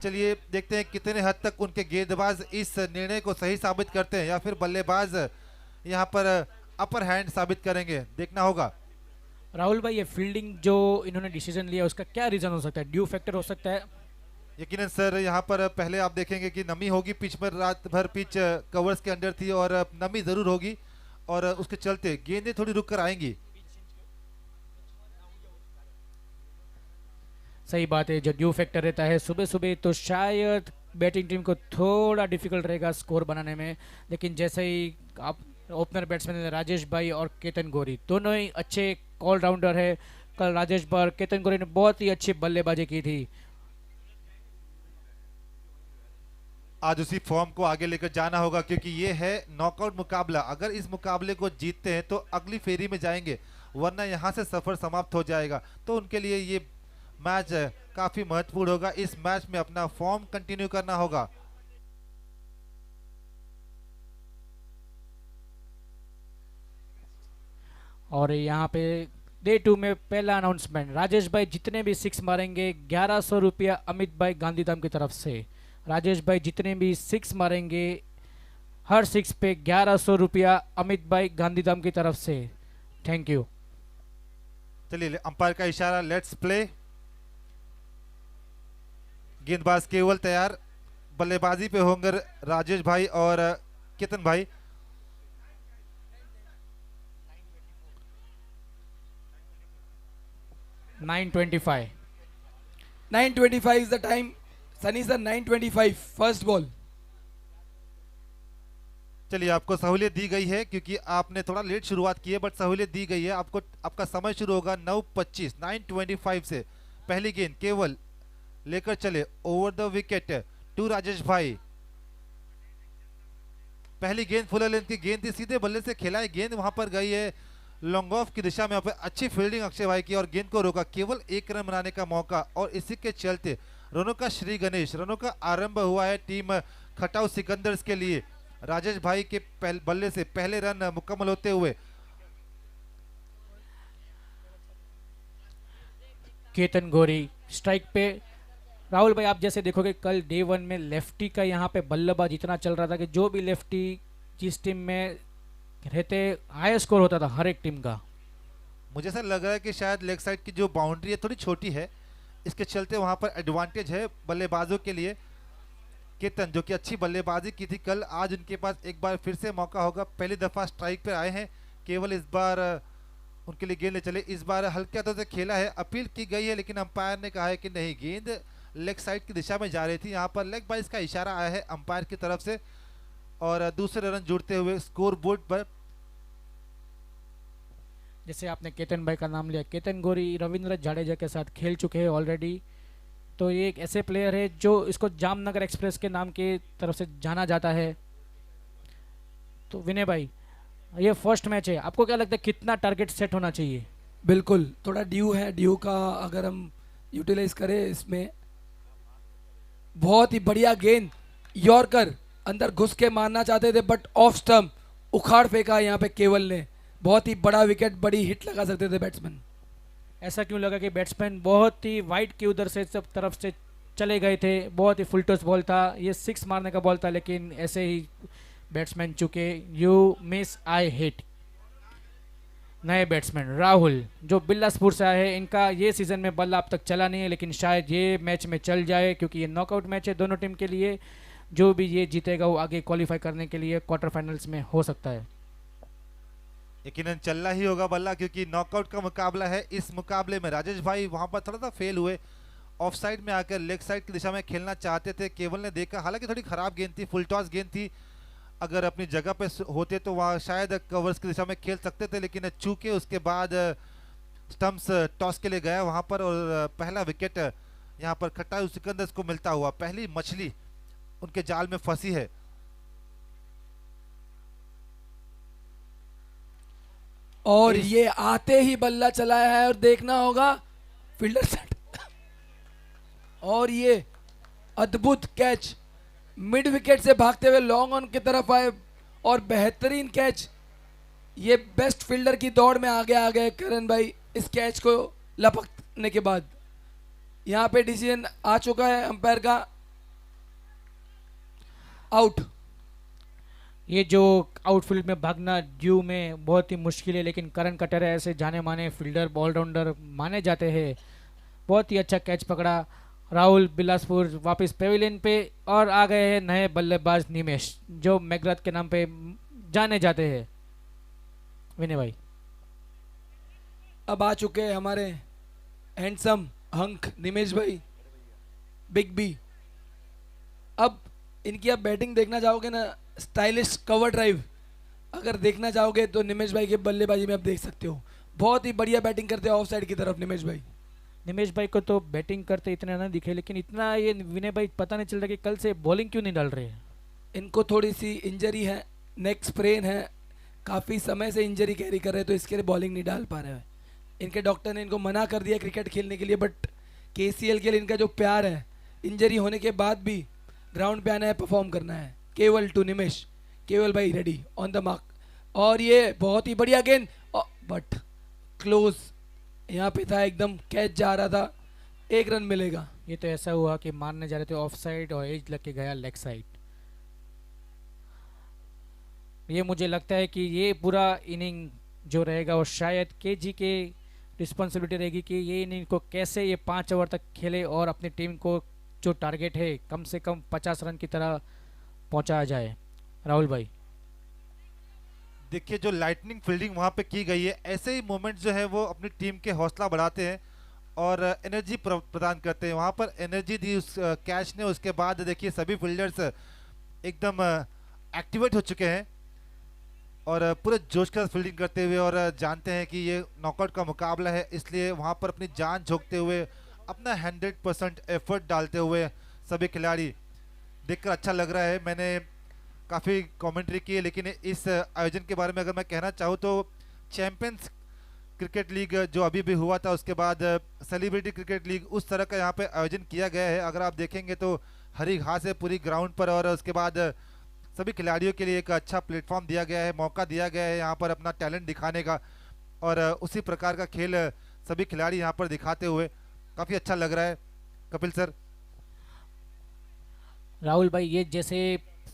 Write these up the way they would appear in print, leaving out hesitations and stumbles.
चलिए देखते हैं कितने हद तक उनके गेंदबाज इस निर्णय को सही साबित करते हैं या फिर बल्लेबाज यहाँ पर अपर हैंड साबित करेंगे, देखना होगा। राहुल भाई, ये फील्डिंग जो इन्होंने डिसीजन लिया उसका क्या रीजन हो सकता है? ड्यू फैक्टर हो सकता है? यकीनन सर, यहाँ पर पहले आप देखेंगे कि नमी होगी पिच पर, रात भर पिच कवर्स के अंडर थी और नमी जरूर होगी और उसके चलते गेंदें थोड़ी रुक कर आएंगी। सही बात है, जो ड्यू फैक्टर रहता है सुबह सुबह तो शायद बैटिंग टीम को थोड़ा डिफिकल्ट रहेगा स्कोर बनाने में, लेकिन जैसे ही आप ओपनर बैट्समैन राजेश भाई और केतन गौरी दोनों ही अच्छे ऑलराउंडर है। कल राजेश भाई और केतन गौरी ने बहुत ही अच्छी बल्लेबाजी की थी। आज उसी फॉर्म को आगे लेकर जाना होगा क्योंकि ये है नॉकआउट मुकाबला। अगर इस मुकाबले को जीतते हैं तो अगली फेरी में जाएंगे, वरना यहाँ से सफर समाप्त हो जाएगा। तो उनके लिए ये मैच काफी महत्वपूर्ण होगा। इस मैच में अपना फॉर्म कंटिन्यू करना होगा। और यहाँ पे डे 2 में पहला अनाउंसमेंट, राजेश भाई जितने भी सिक्स मारेंगे 1100 रुपया अमित भाई गांधीधाम की तरफ से। राजेश भाई जितने भी सिक्स मारेंगे हर सिक्स पे 1100 रुपया अमित भाई गांधीधाम की तरफ से। Thank you. चलिए अंपायर का इशारा, लेट्स प्ले। गेंदबाज केवल तैयार, बल्लेबाजी पे होंगे राजेश भाई और केतन भाई। $925 9:25 is the time. Sunny sir, 9:25 first ball. चलिए आपको सहूलियत दी गई है क्योंकि आपने थोड़ा लेट शुरुआत की है, बट सहूलियत दी गई है आपको। आपका समय शुरू होगा 9:25, 9:25 से। पहली गेंद केवल लेकर चले over the wicket to Rajesh भाई। पहली गेंद फुल लेंथ की गेंद थी, सीधे बल्ले से खेला है, गेंद वहां पर गई है लॉन्ग ऑफ की दिशा में। यहाँ पे अच्छी फील्डिंग अक्षय भाई की और गेंद को रोका, केवल एक रन बनाने का मौका। और इसी के चलते रनों का श्री गणेश, रनों का आरंभ हुआ है टीम खटाऊ सिकंदर्स के लिए। राजेश भाई के बल्ले से पहले रन मुकम्मल होते हुए केतन गौरी स्ट्राइक पे। राहुल भाई, आप जैसे देखोगे कल डे 1 में लेफ्टी का यहाँ पे बल्लेबाज इतना चल रहा था कि जो भी लेफ्टी जिस टीम में रहते हाई स्कोर होता था हर एक टीम का। मुझे ऐसा लग रहा है कि शायद लेग साइड की जो बाउंड्री है थोड़ी छोटी है, इसके चलते वहां पर एडवांटेज है बल्लेबाजों के लिए। केतन जो कि अच्छी बल्लेबाजी की थी कल, आज उनके पास एक बार फिर से मौका होगा। पहली दफा स्ट्राइक पर आए हैं केवल, इस बार उनके लिए गेंद ले चले। इस बार हल्के हाथों से खेला है, अपील की गई है, लेकिन अंपायर ने कहा है कि नहीं, गेंद लेग साइड की दिशा में जा रही थी। यहाँ पर लेग बाइस का इशारा आया है अंपायर की तरफ से और दूसरे रन जुड़ते हुए स्कोर बोर्ड पर। जैसे आपने केतन भाई का नाम लिया, केतन गौरी रविंद्र जडेजा के साथ खेल चुके हैं ऑलरेडी। तो ये एक ऐसे प्लेयर है जो इसको जामनगर एक्सप्रेस के नाम के तरफ से जाना जाता है। तो विनय भाई, ये फर्स्ट मैच है, आपको क्या लगता है कितना टारगेट सेट होना चाहिए? बिल्कुल थोड़ा ड्यू है, ड्यू का अगर हम यूटिलाइज करें इसमें। बहुत ही बढ़िया गेंद, यॉर्कर अंदर घुस के मारना चाहते थे बट ऑफ स्टंप उखाड़ फेंका यहाँ पे केवल ने। बहुत ही बड़ा विकेट, बड़ी हिट लगा सकते थे बैट्समैन। ऐसा क्यों लगा कि बैट्समैन बहुत ही वाइड की उधर से सब तरफ से चले गए थे? बहुत ही फुल टॉस बॉल था, ये सिक्स मारने का बॉल था, लेकिन ऐसे ही बैट्समैन चुके। You miss I hit. नए बैट्समैन राहुल जो बिलासपुर से आए हैं, इनका ये सीज़न में बल्ला अब तक चला नहीं है, लेकिन शायद ये मैच में चल जाए क्योंकि ये नॉकआउट मैच है दोनों टीम के लिए। जो भी ये जीतेगा वो आगे क्वालिफाई करने के लिए क्वार्टर फाइनल्स में हो सकता है। यकीनन चलना ही होगा बल्ला क्योंकि नॉकआउट का मुकाबला है। इस मुकाबले में राजेश भाई वहां पर थोड़ा सा फेल हुए, ऑफ साइड में आकर लेग साइड की दिशा में खेलना चाहते थे। केवल ने देखा, हालांकि थोड़ी खराब गेंद थी, फुल टॉस गेंद थी। अगर अपनी जगह पे होते तो वहाँ शायद कवर्स की दिशा में खेल सकते थे, लेकिन चूके उसके बाद स्टम्प्स टॉस के लिए गया वहां पर और पहला विकेट यहाँ पर खटाऊ सिकंदर्स को मिलता हुआ। पहली मछली उनके जाल में फंसी है। और ये आते ही बल्ला चलाया है और देखना होगा फील्डर सेट। और ये अद्भुत कैच, मिड विकेट से भागते हुए लॉन्ग ऑन की तरफ आए और बेहतरीन कैच। ये बेस्ट फील्डर की दौड़ में आगे आ गए करण भाई इस कैच को लपकने के बाद। यहाँ पे डिसीजन आ चुका है अंपायर का, आउट। ये जो आउटफील्ड में भागना ड्यू में बहुत ही मुश्किल है, लेकिन करण कटर ऐसे जाने माने फील्डर ऑलराउंडर माने जाते हैं। बहुत ही अच्छा कैच पकड़ा राहुल बिलासपुर वापस पेविलियन पे, और आ गए हैं नए बल्लेबाज निमेश जो मैगरथ के नाम पे जाने जाते हैं। विनय भाई अब आ चुके हैं हमारे हैंडसम हंक निमेश भाई, बिग बी। अब इनकी आप बैटिंग देखना चाहोगे ना, स्टाइलिश कवर ड्राइव अगर देखना चाहोगे तो निमेश भाई के बल्लेबाजी में आप देख सकते हो। बहुत ही बढ़िया बैटिंग करते हैं ऑफ साइड की तरफ निमेश भाई को तो बैटिंग करते इतना ना दिखे, लेकिन इतना ये विनय भाई पता नहीं चल रहा कि कल से बॉलिंग क्यों नहीं डाल रहे हैं। इनको थोड़ी सी इंजरी है, नेक स्प्रेन है, काफ़ी समय से इंजरी कैरी कर रहे हैं, तो इसके लिए बॉलिंग नहीं डाल पा रहे हैं। इनके डॉक्टर ने इनको मना कर दिया क्रिकेट खेलने के लिए, बट केसीएल के लिए इनका जो प्यार है, इंजरी होने के बाद भी ग्राउंड पे आना है, परफॉर्म करना है। केवल टू निमेश, केवल भाई रेडी ऑन द मार्क, और ये बहुत ही बढ़िया गेंद, बट क्लोज यहाँ पे था, एकदम कैच जा रहा था, 1 रन मिलेगा। ये तो ऐसा हुआ कि मारने जा रहे थे ऑफ साइड और एज लग के गया लेग साइड। ये मुझे लगता है कि ये पूरा इनिंग जो रहेगा वो शायद केजी के रिस्पॉन्सिबिलिटी रहेगी कि ये इनिंग को कैसे ये 5 ओवर तक खेले और अपनी टीम को जो टारगेट है कम से कम 50 रन की तरह पहुंचाया जाए। राहुल भाई देखिए जो लाइटनिंग फील्डिंग वहाँ पे की गई है, ऐसे ही मोमेंट जो है वो अपनी टीम के हौसला बढ़ाते हैं और एनर्जी प्रदान करते हैं। वहाँ पर एनर्जी दी उस कैच ने, उसके बाद देखिए सभी फील्डर्स एकदम एक्टिवेट हो चुके हैं और पूरे जोश के साथ फील्डिंग करते हुए, और जानते हैं कि ये नॉकआउट का मुकाबला है, इसलिए वहाँ पर अपनी जान झोंकते हुए अपना 100% एफर्ट डालते हुए सभी खिलाड़ी देखकर अच्छा लग रहा है। मैंने काफ़ी कमेंट्री की है, लेकिन इस आयोजन के बारे में अगर मैं कहना चाहूँ तो चैंपियंस क्रिकेट लीग जो अभी भी हुआ था, उसके बाद सेलिब्रिटी क्रिकेट लीग, उस तरह का यहाँ पे आयोजन किया गया है। अगर आप देखेंगे तो हरी घास है पूरी ग्राउंड पर, और उसके बाद सभी खिलाड़ियों के लिए एक अच्छा प्लेटफॉर्म दिया गया है, मौका दिया गया है यहाँ पर अपना टैलेंट दिखाने का, और उसी प्रकार का खेल सभी खिलाड़ी यहाँ पर दिखाते हुए काफ़ी अच्छा लग रहा है। कपिल सर। राहुल भाई ये जैसे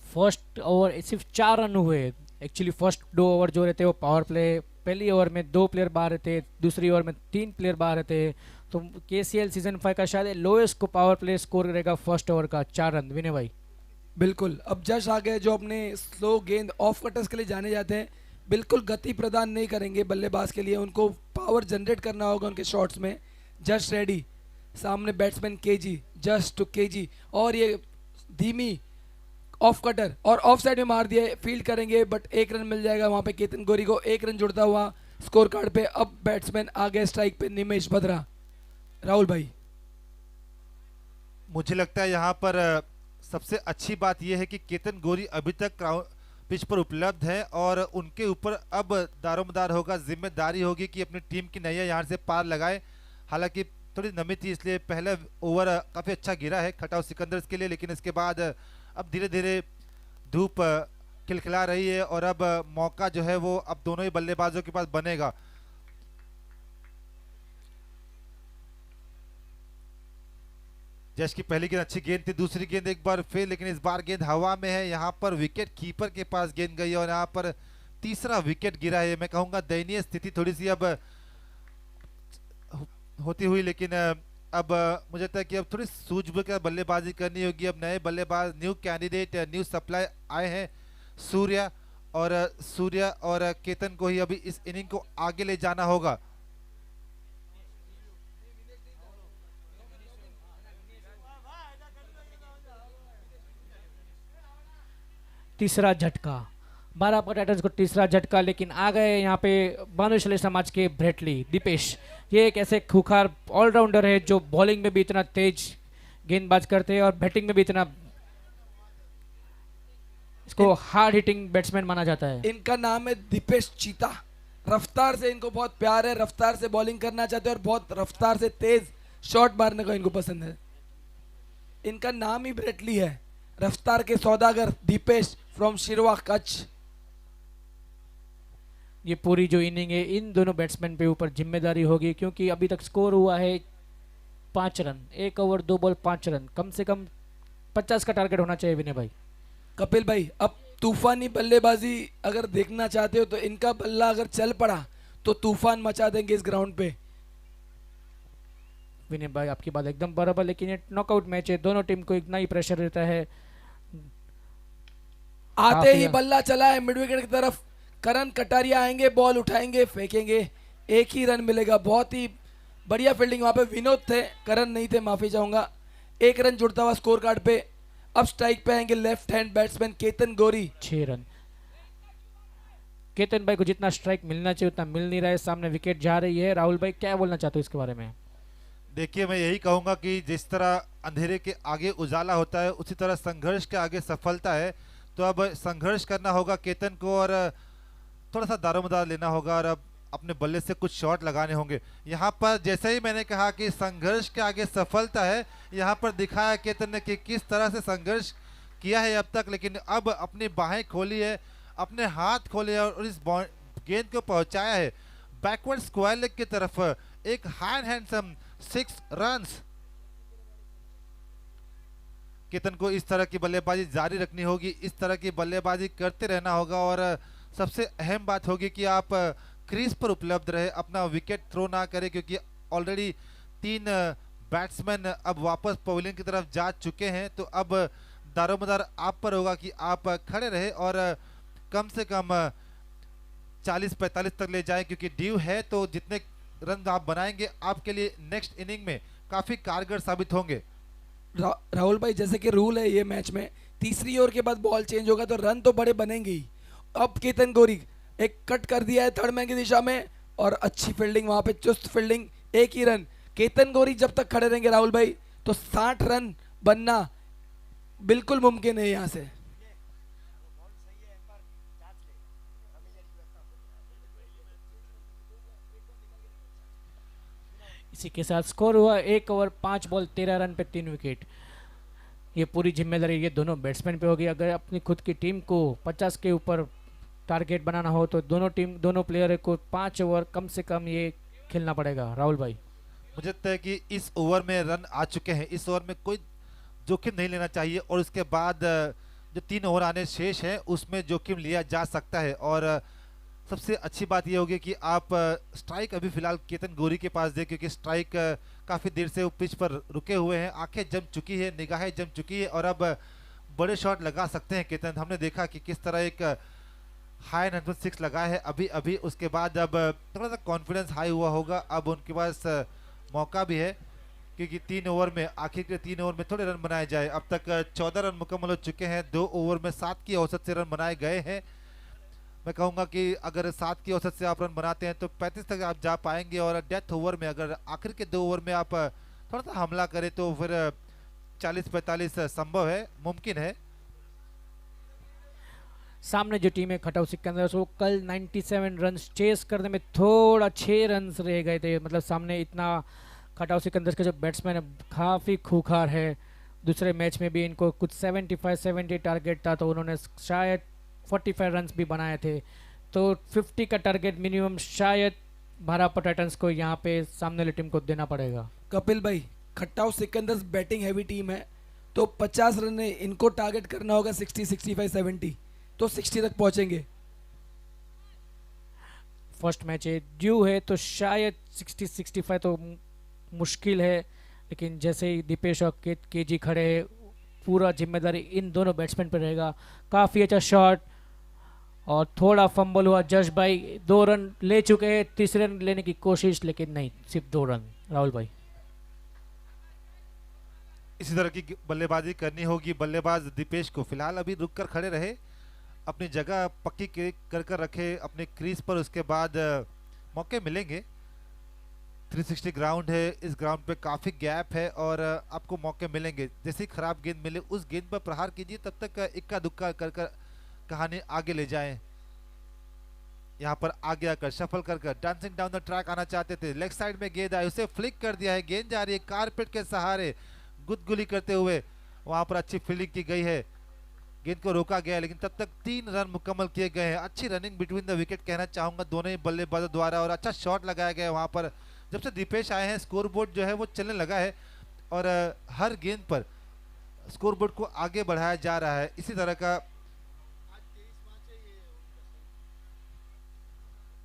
फर्स्ट ओवर सिर्फ 4 रन हुए, एक्चुअली फर्स्ट 2 ओवर जो रहते हैं वो पावर प्ले, पहली ओवर में 2 प्लेयर बाहर रहते, दूसरी ओवर में 3 प्लेयर बाहर रहते, तो केसीएल सीजन 5 का शायद लोएस्ट को पावर प्ले स्कोर रहेगा फर्स्ट ओवर का 4 रन। विनय भाई बिल्कुल, अब जश आ गए जो अपने स्लो गेंद ऑफ कटर्स के लिए जाने जाते हैं, बिल्कुल गति प्रदान नहीं करेंगे बल्लेबाज के लिए, उनको पावर जनरेट करना होगा उनके शॉट्स में। जस्ट रेडी, सामने बैट्समैन केजी, जस्ट टू केजी, और ये धीमी ऑफ कटर और ऑफ साइड में मार दिया, फील्ड करेंगे बट 1 रन मिल जाएगा वहां पे केतन गौरी को, 1 रन जुड़ता हुआ स्कोर कार्ड पे। अब बैट्समैन आ गए स्ट्राइक पे, निमेश बद्रा। राहुल भाई मुझे लगता है यहाँ पर सबसे अच्छी बात यह है कि केतन गौरी अभी तक पिच पर उपलब्ध है, और उनके ऊपर अब दारोमदार होगा, जिम्मेदारी होगी कि अपनी टीम की नैया यहाँ से पार लगाए। हालांकि थोड़ी नमी थी इसलिए पहला ओवर काफ़ी अच्छा गिरा है खटाव सिकंदर्स के लिए, लेकिन इसके बाद अब धीरे धीरे धूप खिलखिला रही है और अब मौका जो है वो अब दोनों ही बल्लेबाजों के पास बनेगा। जश की पहली गेंद अच्छी गेंद थी, दूसरी गेंद एक बार फिर, लेकिन इस बार गेंद हवा में है, यहाँ पर विकेट कीपर के पास गेंद गई और यहाँ पर तीसरा विकेट गिरा है। मैं कहूँगा दयनीय स्थिति थोड़ी सी अब होती हुई, लेकिन अब मुझे लगता है कि अब थोड़ी सूझबूझ के बल्लेबाजी करनी होगी। अब नए बल्लेबाज, न्यू कैंडिडेट, न्यू सप्लाई आए हैं, सूर्या और केतन को ही अभी इस इनिंग को आगे ले जाना होगा। तीसरा झटका 12 पोटैटोज को तीसरा झटका, लेकिन आ गए यहाँ पे भानुशाली समाज के ब्रेटली दीपेश। ये एक ऐसे खूंखार ऑलराउंडर है जो बॉलिंग में भी इतना तेज गेंदबाज करते हैं और बैटिंग में भी इतना, इसको हार्ड हिटिंग बैट्समैन माना जाता है। इनका नाम है दीपेश चीता। रफ्तार से इनको बहुत प्यार है, रफ्तार से बॉलिंग करना चाहते हैं और बहुत रफ्तार से तेज शॉट मारने को इनको पसंद है। इनका नाम ही ब्रेटली है, रफ्तार के सौदागर दीपेश फ्रॉम शिरवा कच्छ। ये पूरी जो इनिंग है इन दोनों बैट्समैन पे ऊपर जिम्मेदारी होगी, क्योंकि अभी तक स्कोर हुआ है 5 रन, 1 ओवर 2 बॉल 5 रन, कम से कम 50 का टारगेट होना चाहिए विनय भाई। कपिल भाई, अब तूफानी बल्लेबाजी अगर देखना चाहते हो तो इनका बल्ला अगर चल पड़ा तो तूफान मचा देंगे इस ग्राउंड पे। विनय भाई आपकी बात एकदम बराबर, लेकिन ये नॉकआउट मैच है, दोनों टीम को इतना ही प्रेशर रहता है। आते ही काफी- बल्ला चला है मिड विकेट की तरफ, करण कटारिया आएंगे, बॉल उठाएंगे, फेंकेंगे, एक ही रन मिलेगा। बहुत ही बढ़िया फील्डिंग वहां पे विनोद थे, करण नहीं थे, माफी चाहूंगा। एक रन जुड़ता हुआ स्कोर कार्ड पे। अब स्ट्राइक पे आएंगे left hand batsman Ketan Gauri. 6 run. Ketan भाई को जितना स्ट्राइक मिलना चाहिए उतना मिल नहीं रहा है, सामने विकेट जा रही है। राहुल भाई क्या बोलना चाहते हो इसके बारे में? देखिए, मैं यही कहूंगा कि जिस तरह अंधेरे के आगे उजाला होता है, उसी तरह संघर्ष के आगे सफलता है। तो अब संघर्ष करना होगा केतन को, और थोड़ा सा दारोमदार लेना होगा, और अब अपने बल्ले से कुछ शॉट लगाने होंगे। यहाँ पर जैसे ही मैंने कहा कि संघर्ष के आगे सफलता है, यहाँ पर दिखाया केतन ने कि किस तरह से संघर्ष किया है अब तक, लेकिन अब अपनी बाहें खोली है, अपने हाथ खोले हैं और इस गेंद को पहुंचाया है बैकवर्ड स्क्वायर लेग की तरफ। एक हैंडसम 6 रन्स। केतन को इस तरह की बल्लेबाजी जारी रखनी होगी, इस तरह की बल्लेबाजी करते रहना होगा, और सबसे अहम बात होगी कि आप क्रीज पर उपलब्ध रहे, अपना विकेट थ्रो ना करें, क्योंकि ऑलरेडी 3 बैट्समैन अब वापस पवेलियन की तरफ जा चुके हैं। तो अब दारोमदार आप पर होगा कि आप खड़े रहे और कम से कम 40-45 तक ले जाएं, क्योंकि ड्यू है। तो जितने रन आप बनाएंगे आपके लिए नेक्स्ट इनिंग में काफी कारगर साबित होंगे। राहुल भाई, जैसे कि रूल है ये मैच में, तीसरी ओवर के बाद बॉल चेंज होगा तो रन तो बड़े बनेंगे ही। अब केतन गौरी एक कट कर दिया है थर्ड मैन की दिशा में, और अच्छी फील्डिंग वहां पे, चुस्त फील्डिंग, एक ही रन। केतन गौरी जब तक खड़े रहेंगे राहुल भाई तो 60 रन बनना बिल्कुल मुमकिन है यहां से। इसी के साथ स्कोर हुआ 1 ओवर 5 बॉल 13 रन पे 3 विकेट। ये पूरी जिम्मेदारी ये दोनों बैट्समैन पे होगी। अगर अपनी खुद की टीम को 50 के ऊपर टारगेट बनाना हो तो दोनों प्लेयर को 5 ओवर कम से कम ये खेलना पड़ेगा। राहुल भाई, मुझे लगता है कि इस ओवर में रन आ चुके हैं, इस ओवर में कोई जोखिम नहीं लेना चाहिए, और उसके बाद जो 3 ओवर आने शेष हैं उसमें जोखिम लिया जा सकता है। और सबसे अच्छी बात यह होगी कि आप स्ट्राइक अभी फिलहाल केतन गौरी के पास दें, क्योंकि स्ट्राइक काफ़ी देर से वो पिच पर रुके हुए हैं, आंखें जम चुकी है, निगाहें जम चुकी है, और अब बड़े शॉट लगा सकते हैं केतन। हमने देखा कि किस तरह एक हाई नंबर 6 लगाया है अभी अभी, उसके बाद अब थोड़ा सा कॉन्फिडेंस हाई हुआ होगा। अब उनके पास मौका भी है, क्योंकि 3 ओवर में, आखिर के 3 ओवर में थोड़े रन बनाए जाए। अब तक 14 रन मुकम्मल हो चुके हैं, 2 ओवर में 7 की औसत से रन बनाए गए हैं। मैं कहूँगा कि अगर 7 की औसत से आप रन बनाते हैं तो 35 तक आप जा पाएंगे, और डेथ ओवर में अगर आखिर के 2 ओवर में आप थोड़ा सा हमला करें तो फिर 40-45 संभव है, मुमकिन है। सामने जो टीम है खटाऊ सिकंदर, वो कल 97 रन चेस करने में थोड़ा 6 रन रह गए थे। मतलब सामने इतना खटाऊ सिकंदर के जो बैट्समैन है काफ़ी खूंखार है। दूसरे मैच में भी इनको कुछ 75-70 टारगेट था, तो उन्होंने शायद 45 रन भी बनाए थे। तो 50 का टारगेट मिनिमम शायद भारत टाइटंस को यहाँ पे सामने वाली टीम को देना पड़ेगा। कपिल भाई, खट्टाऊ सिकंदर्स बैटिंग हैवी टीम है, तो 50 रन है, इनको टारगेट करना होगा 60, 65, 70, तो 60 तक पहुंचेंगे। फर्स्ट मैच है, ड्यू है, तो शायद 60-65 तो मुश्किल है, लेकिन जैसे ही दीपेश और केजी खड़े हैं, पूरा जिम्मेदारी इन दोनों बैट्समैन पर रहेगा। काफ़ी अच्छा शॉट, और थोड़ा फंबल हुआ। जज भाई 2 रन ले चुके हैं, तीसरे रन लेने की कोशिश, लेकिन नहीं, सिर्फ 2 रन। राहुल भाई, इसी तरह की बल्लेबाजी करनी होगी। बल्लेबाज दीपेश को फिलहाल अभी रुक कर खड़े रहे, अपनी जगह पक्की कर कर रखे अपने क्रीज पर, उसके बाद मौके मिलेंगे। 360 ग्राउंड है, इस ग्राउंड पे काफ़ी गैप है, और आपको मौके मिलेंगे। जैसे ही खराब गेंद मिले उस गेंद पर प्रहार कीजिए, तब तक इक्का दुक्का कर कर कहानी आगे ले जाएं। यहाँ पर आगे आकर शफल कर कर डांसिंग डाउन द ट्रैक आना चाहते थे, लेग साइड में गेंद आई, उसे फ्लिक कर दिया है। गेंद जा रही है कारपेट के सहारे, गुदगुली करते हुए, वहाँ पर अच्छी फील्डिंग की गई है, गेंद को रोका गया, लेकिन तब तक 3 रन मुकम्मल किए गए हैं। अच्छी रनिंग बिटवीन द विकेट कहना चाहूँगा दोनों ही बल्लेबाजों द्वारा, और अच्छा शॉट लगाया गया वहाँ पर। जब से दीपेश आए हैं स्कोर बोर्ड जो है वो चलने लगा है, और हर गेंद पर स्कोरबोर्ड को आगे बढ़ाया जा रहा है। इसी तरह का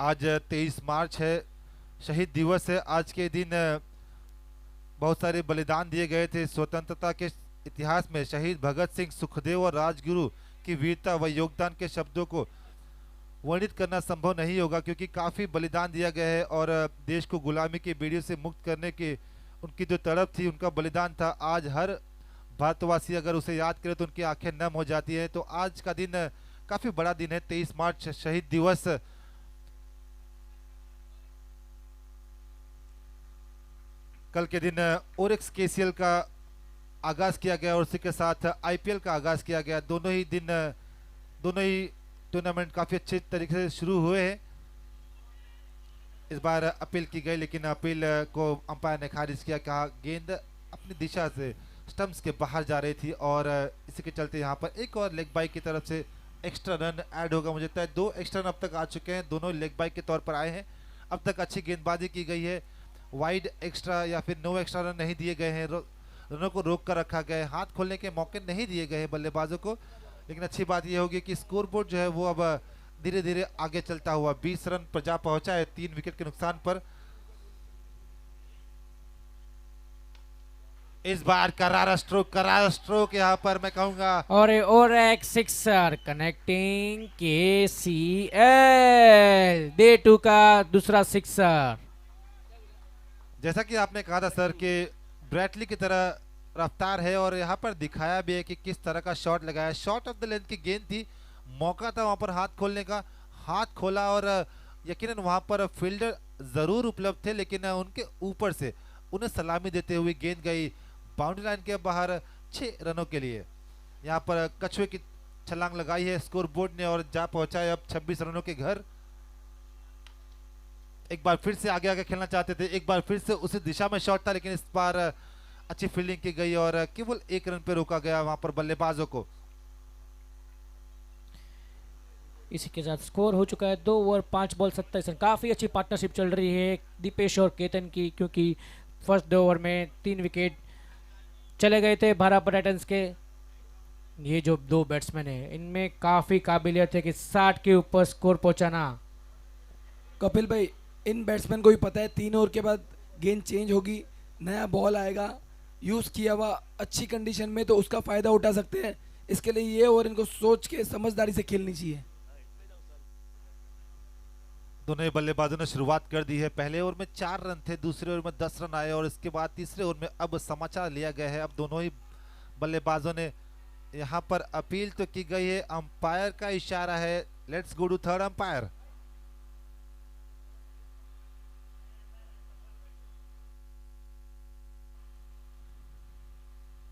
आज 23 मार्च है, शहीद दिवस है। आज के दिन बहुत सारे बलिदान दिए गए थे। स्वतंत्रता के इतिहास में शहीद भगत सिंह, सुखदेव और राजगुरु की वीरता व योगदान के शब्दों को वर्णित करना संभव नहीं होगा, क्योंकि काफ़ी बलिदान दिया गया है और देश को गुलामी की बेड़ियों से मुक्त करने के उनकी जो तड़प थी, उनका बलिदान था। आज हर भारतवासी अगर उसे याद करे तो उनकी आंखें नम हो जाती है। तो आज का दिन काफ़ी बड़ा दिन है, 23 मार्च शहीद दिवस। कल के दिन ओरिक्स केसीएल का आगाज किया गया और उसी के साथ आईपीएल का आगाज किया गया। दोनों ही टूर्नामेंट काफ़ी अच्छे तरीके से शुरू हुए हैं। इस बार अपील की गई, लेकिन अपील को अंपायर ने खारिज किया। कहा गेंद अपनी दिशा से स्टंप्स के बाहर जा रही थी और इसी के चलते यहाँ पर एक और लेग बाइक की तरफ से एक्स्ट्रा रन ऐड होगा। मुझे लगता है 2 एक्स्ट्रा रन अब तक आ चुके हैं, दोनों लेग बाइक के तौर पर आए हैं। अब तक अच्छी गेंदबाजी की गई है, वाइड एक्स्ट्रा या फिर नो एक्स्ट्रा रन नहीं दिए गए हैं, रनों को रोक कर रखा गया है, हाथ खोलने के मौके नहीं दिए गए हैं बल्लेबाजों को। लेकिन अच्छी बात यह होगी कि स्कोरबोर्ड जो है वो अब धीरे धीरे आगे चलता हुआ 20 रन पर जा पहुंचा है 3 विकेट के नुकसान पर। इस बार करारा स्ट्रोक यहाँ पर मैं कहूंगा। और एक सिक्सर कनेक्टिंग केसीएल, डे 2 का दूसरा सिक्सर। जैसा कि आपने कहा था सर कि ब्रैटली की तरह रफ्तार है और यहाँ पर दिखाया भी है कि किस तरह का शॉट लगाया। शॉट ऑफ द लेंथ की गेंद थी, मौका था वहाँ पर हाथ खोलने का, हाथ खोला और यकीनन वहाँ पर फील्डर ज़रूर उपलब्ध थे, लेकिन उनके ऊपर से उन्हें सलामी देते हुए गेंद गई बाउंड्री लाइन के बाहर 6 रनों के लिए। यहाँ पर कछुए की छलांग लगाई है स्कोर बोर्ड ने और जा पहुंचा है अब 26 रनों के घर। एक बार फिर से आगे आगे खेलना चाहते थे, एक बार फिर से उसी दिशा में शॉट था, लेकिन इस बार अच्छी फील्डिंग की गई और केवल 1 रन पे रोका गया वहां पर बल्लेबाजों को। इसी के साथ स्कोर हो चुका है 2 ओवर 5 बॉल 27 रन। काफ़ी अच्छी पार्टनरशिप चल रही है दीपेश और केतन की, क्योंकि फर्स्ट 2 ओवर में 3 विकेट चले गए थे भारत टाइटंस के। ये जो 2 बैट्समैन है इनमें काफ़ी काबिलियत है कि 60 के ऊपर स्कोर पहुंचाना। कपिल भाई, इन बैट्समैन को भी पता है 3 ओवर के बाद गेंद चेंज होगी, नया बॉल आएगा, यूज़ किया हुआ अच्छी कंडीशन में तो उसका फ़ायदा उठा सकते हैं। इसके लिए ये ओवर इनको सोच के समझदारी से खेलनी चाहिए। दोनों ही बल्लेबाजों ने शुरुआत कर दी है। पहले ओवर में 4 रन थे, दूसरे ओवर में 10 रन आए और इसके बाद तीसरे ओवर में अब समाचार लिया गया है। अब दोनों ही बल्लेबाजों ने यहाँ पर अपील तो की गई है, अंपायर का इशारा है, let's go to third umpire.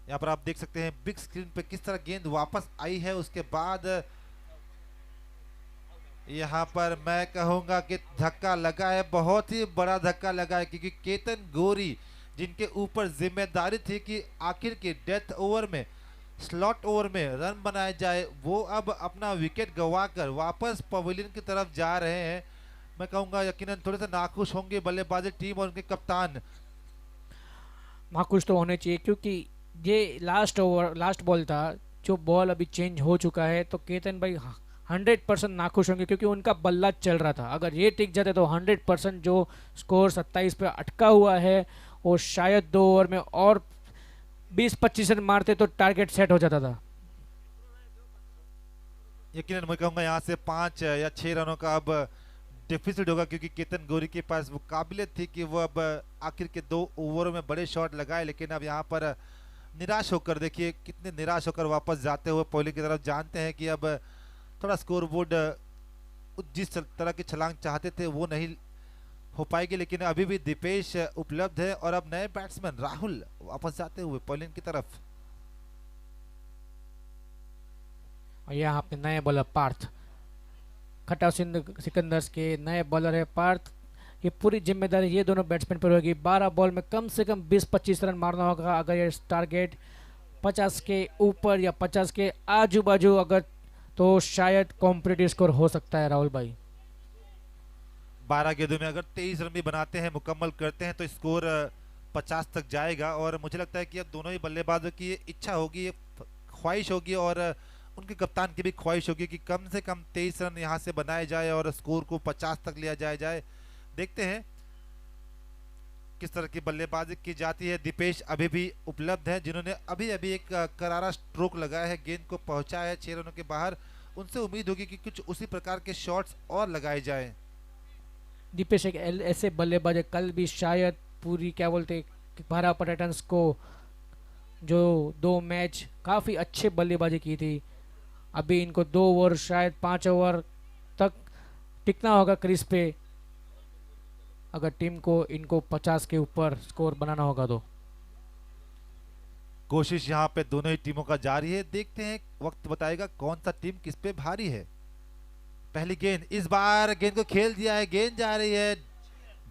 यहाँ पर आप देख सकते हैं बिग स्क्रीन पे किस तरह गेंद वापस आई है। उसके बाद यहाँ पर मैं कहूंगा कि धक्का लगा है, बहुत ही बड़ा धक्का लगा है, क्योंकि केतन गौरी जिनके ऊपर जिम्मेदारी थी कि आखिर के डेथ ओवर में, स्लॉट ओवर में रन बनाए जाए, वो अब अपना विकेट गंवाकर वापस पवेलियन की तरफ जा रहे हैं। मैं कहूंगा यकीनन थोड़े से नाखुश होंगे बल्लेबाजी टीम और उनके कप्तान। नाखुश तो होने चाहिए, क्योंकि ये लास्ट बॉल था, जो बॉल अभी चेंज हो चुका है, तो केतन भाई 100% नाखुश होंगे, क्योंकि उनका बल्ला चल रहा था। अगर ये टिक जाते तो 100% जो स्कोर 27 पे अटका हुआ है, वो शायद 2 ओवर में और 20-25 रन मारते तो टारगेट सेट हो जाता था। यकीनन मैं कहूँगा यहाँ से 5 या 6 रनों का अब डिफिसिट होगा, क्योंकि केतन गौरी के पास वो काबिलियत थी कि वो अब आखिर के 2 ओवरों में बड़े शॉट लगाए, लेकिन अब यहाँ पर निराश होकर, देखिए कितने निराश होकर वापस जाते हुए पहले की तरफ। जानते हैं कि अब थोड़ा स्कोरबोर्ड जिस तरह की छलांग चाहते थे वो नहीं हो पाएगी, लेकिन अभी भी दीपेश उपलब्ध है और अब नए बैट्समैन राहुल वापस जाते हुए पॉलिन की तरफ। और यहाँ अपने नए बॉलर पार्थ, खट्टा सिकंदर्स के नए बॉलर है पार्थ। ये पूरी जिम्मेदारी ये दोनों बैट्समैन पर होगी। 12 बॉल में कम से कम 20-25 रन मारना होगा। अगर ये टारगेट 50 के ऊपर या 50 के आजू बाजू अगर, तो शायद कॉम्पिटिटिव स्कोर हो सकता है राहुल भाई। 12 गेंदों में अगर 23 रन भी बनाते हैं, मुकम्मल करते हैं, तो स्कोर 50 तक जाएगा। और मुझे लगता है कि अब दोनों ही बल्लेबाजों की ये इच्छा होगी, ये ख्वाहिश होगी और उनके कप्तान की भी ख्वाहिश होगी कि कम से कम 23 रन यहाँ से बनाए जाए और स्कोर को 50 तक लिया जाए। देखते हैं किस तरह की बल्लेबाजी की जाती है। दीपेश अभी भी उपलब्ध है, जिन्होंने अभी अभी एक करारा स्ट्रोक लगाया है, गेंद को पहुंचाया है 6 रनों के बाहर। उनसे उम्मीद होगी कि कुछ उसी प्रकार के शॉट्स और लगाए जाएं। दीपेश एक ऐसे बल्लेबाज है, कल भी शायद पूरी क्या बोलते भारत टाइटंस को जो 2 मैच काफ़ी अच्छे बल्लेबाजी की थी, अभी इनको 2 ओवर शायद 5 ओवर तक टिकना होगा क्रीज पे, अगर टीम को इनको 50 के ऊपर स्कोर बनाना होगा तो। कोशिश यहाँ पे दोनों ही टीमों का जारी है, देखते हैं वक्त बताएगा कौन सा टीम किस पे भारी है। पहली गेंद, इस बार गेंद को खेल दिया है, गेंद जा रही है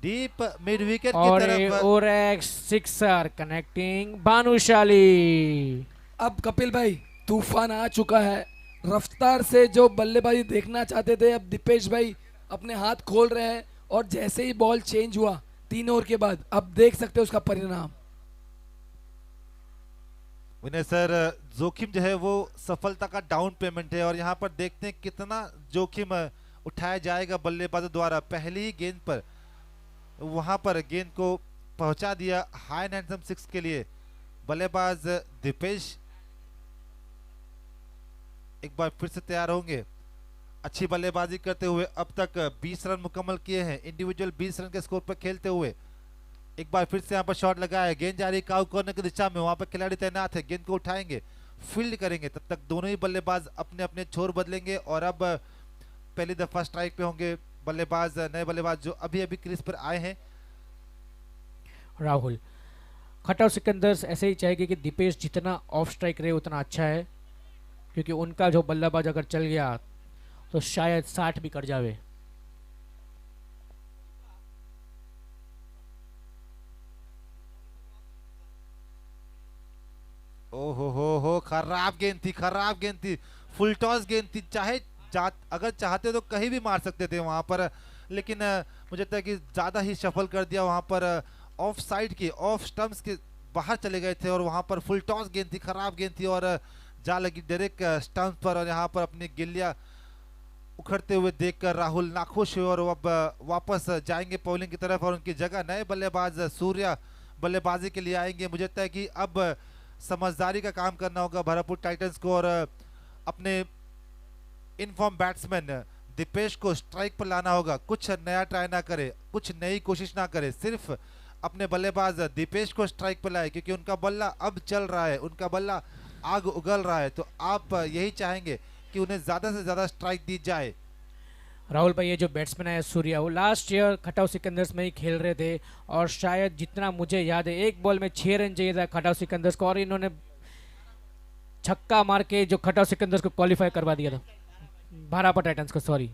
डीप मिड विकेट की और तरफ। और एक सिक्सर कनेक्टिंग भानुशाली। अब कपिल भाई तूफान आ चुका है, रफ्तार से जो बल्लेबाजी देखना चाहते थे अब दीपेश भाई अपने हाथ खोल रहे हैं, और जैसे ही बॉल चेंज हुआ 3 ओवर के बाद, अब देख सकते हो उसका परिणाम। विनय सर, जोखिम जो है वो सफलता का डाउन पेमेंट है और यहाँ पर देखते हैं कितना जोखिम उठाया जाएगा बल्लेबाजों द्वारा। पहली ही गेंद पर वहां पर गेंद को पहुंचा दिया हाई एंड हैंडसम 6 के लिए बल्लेबाज दीपेश। एक बार फिर से तैयार होंगे, अच्छी बल्लेबाजी करते हुए अब तक 20 रन मुकम्मल किए हैं, इंडिविजुअल 20 रन के स्कोर पर खेलते हुए। एक बार फिर से यहाँ पर शॉट लगाया, गेंद जा रही काउ कॉर्नर की दिशा में, वहां पर खिलाड़ी तैनात है, गेंद को उठाएंगे, फील्ड करेंगे, तब तक दोनों ही बल्लेबाज अपने अपने छोर बदलेंगे और अब पहली दफा स्ट्राइक पे होंगे बल्लेबाज, नए बल्लेबाज जो अभी अभी क्रीज पर आए हैं। राहुल खटाव सिकंदर्स ऐसे ही चाहेगी कि दीपेश जितना ऑफ स्ट्राइक रहे उतना अच्छा है, क्योंकि उनका जो बल्लेबाज अगर चल गया तो शायद 60 भी कर जावे। ओहो हो, खराब गेंद थी, खराब गेंद थी, फुल टॉस गेंद थी, चाहे अगर चाहते तो कहीं भी मार सकते थे वहां पर, लेकिन मुझे लगता है कि ज्यादा ही सफल कर दिया वहां पर, ऑफ साइड के ऑफ स्टंप्स के बाहर चले गए थे और वहां पर फुल टॉस गेंद थी, खराब गेंद थी और जा लगी डायरेक्ट स्टंप पर। और यहाँ पर अपनी गिल्लियां उखड़ते हुए देखकर राहुल नाखुश हुए और अब वापस जाएंगे बॉलिंग की तरफ और उनकी जगह नए बल्लेबाज सूर्या बल्लेबाजी के लिए आएंगे। मुझे लगता है कि अब समझदारी का काम करना होगा भरतपुर टाइटंस को और अपने इनफॉर्म बैट्समैन दीपेश को स्ट्राइक पर लाना होगा, कुछ नया ट्राई ना करे, कुछ नई कोशिश ना करे, सिर्फ अपने बल्लेबाज दीपेश को स्ट्राइक पर लाए, क्योंकि उनका बल्ला अब चल रहा है, उनका बल्ला आग उगल रहा है, तो आप यही चाहेंगे कि उन्हें ज्यादा से ज्यादा स्ट्राइक दी जाए। राहुल भाई ये जो बैट्समैन है सूर्या, वो लास्ट ईयर खटाव सिकंदर्स में ही खेल रहे थे और शायद जितना मुझे याद है एक बॉल में 6 रन चाहिए था खटाव सिकंदर्स को, और इन्होंने छक्का मार के जो खटाव सिकंदर्स को क्वालिफाई करवा दिया था, भारत टाइटंस को, सॉरी।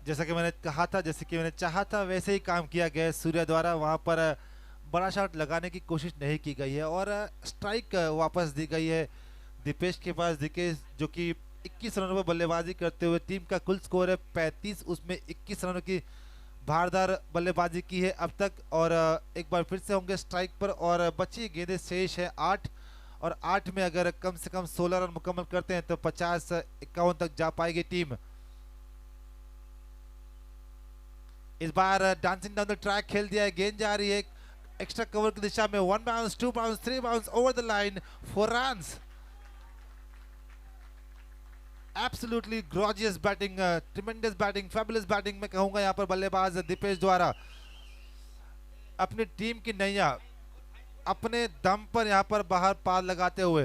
जैसा कि मैंने कहा था, जैसे कि मैंने चाहा था वैसे ही काम किया गया सूर्या द्वारा, वहां पर बड़ा शॉट लगाने की कोशिश नहीं की गई है और स्ट्राइक वापस दी गई है दीपेश के पास। दीपेश जो कि 21 रनों पर बल्लेबाजी करते हुए, टीम का कुल स्कोर है 35, उसमें 21 रनों की धारदार बल्लेबाजी की है अब तक। और एक बार फिर से होंगे स्ट्राइक पर और बची गेंदें शेष है 8, और 8 में अगर कम से कम 16 रन मुकम्मल करते हैं तो 50-51 तक जा पाएगी टीम। इस बार डांसिंग डाउन द ट्रैक खेल दिया है, गेंद जा रही है एक्स्ट्रा कवर की दिशा में, 1 bounce 2 bounce 3 bounce over the line, 4 runs. Absolutely gorgeous batting, tremendous batting, fabulous batting मैं कहूंगा यहाँ पर बल्लेबाज दीपेश द्वारा अपनी टीम की नैया अपने दम पर यहाँ पर बाहर पार लगाते हुए।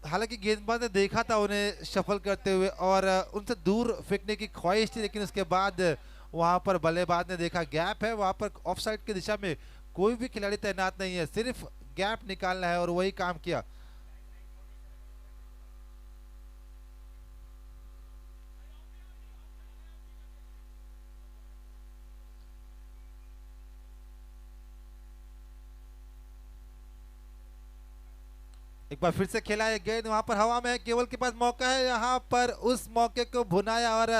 हालांकि गेंदबाज ने देखा था उन्हें शफल करते हुए और उनसे दूर फेंकने की ख्वाहिश थी, लेकिन उसके बाद वहां पर बल्लेबाज ने देखा गैप है, वहां पर ऑफ साइड की दिशा में कोई भी खिलाड़ी तैनात नहीं है, सिर्फ गैप निकालना है और वही काम किया। एक बार फिर से खेला है गेंद, वहां पर हवा में है, केवल के पास मौका है यहाँ पर उस मौके को भुनाया और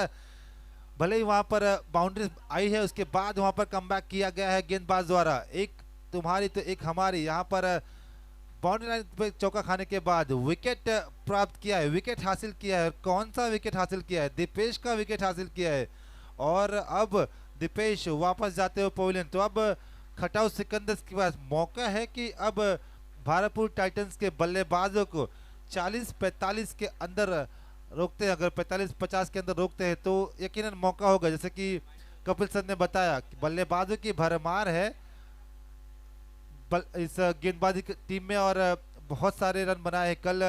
भले ही वहां पर बाउंड्री आई है उसके बाद वहां पर कमबैक किया गया है गेंदबाज द्वारा। एक तुम्हारी तो एक हमारी, यहाँ पर बाउंड्री लाइन पे चौका खाने के बाद विकेट प्राप्त किया है, विकेट हासिल किया है। कौन सा विकेट हासिल किया है? दीपेश का विकेट हासिल किया है। और अब दीपेश वापस जाते हुए पवेलियन। तो अब खटाऊ सिकंदर के पास मौका है कि अब भारतपुर टाइटंस के बल्लेबाजों को 40-45 के अंदर रोकते हैं। अगर 45-50 के अंदर रोकते हैं तो यकीनन मौका होगा। जैसे कि कपिल सर ने बताया कि बल्लेबाजों की भरमार है इस गेंदबाजी टीम में और बहुत सारे रन बनाए हैं। कल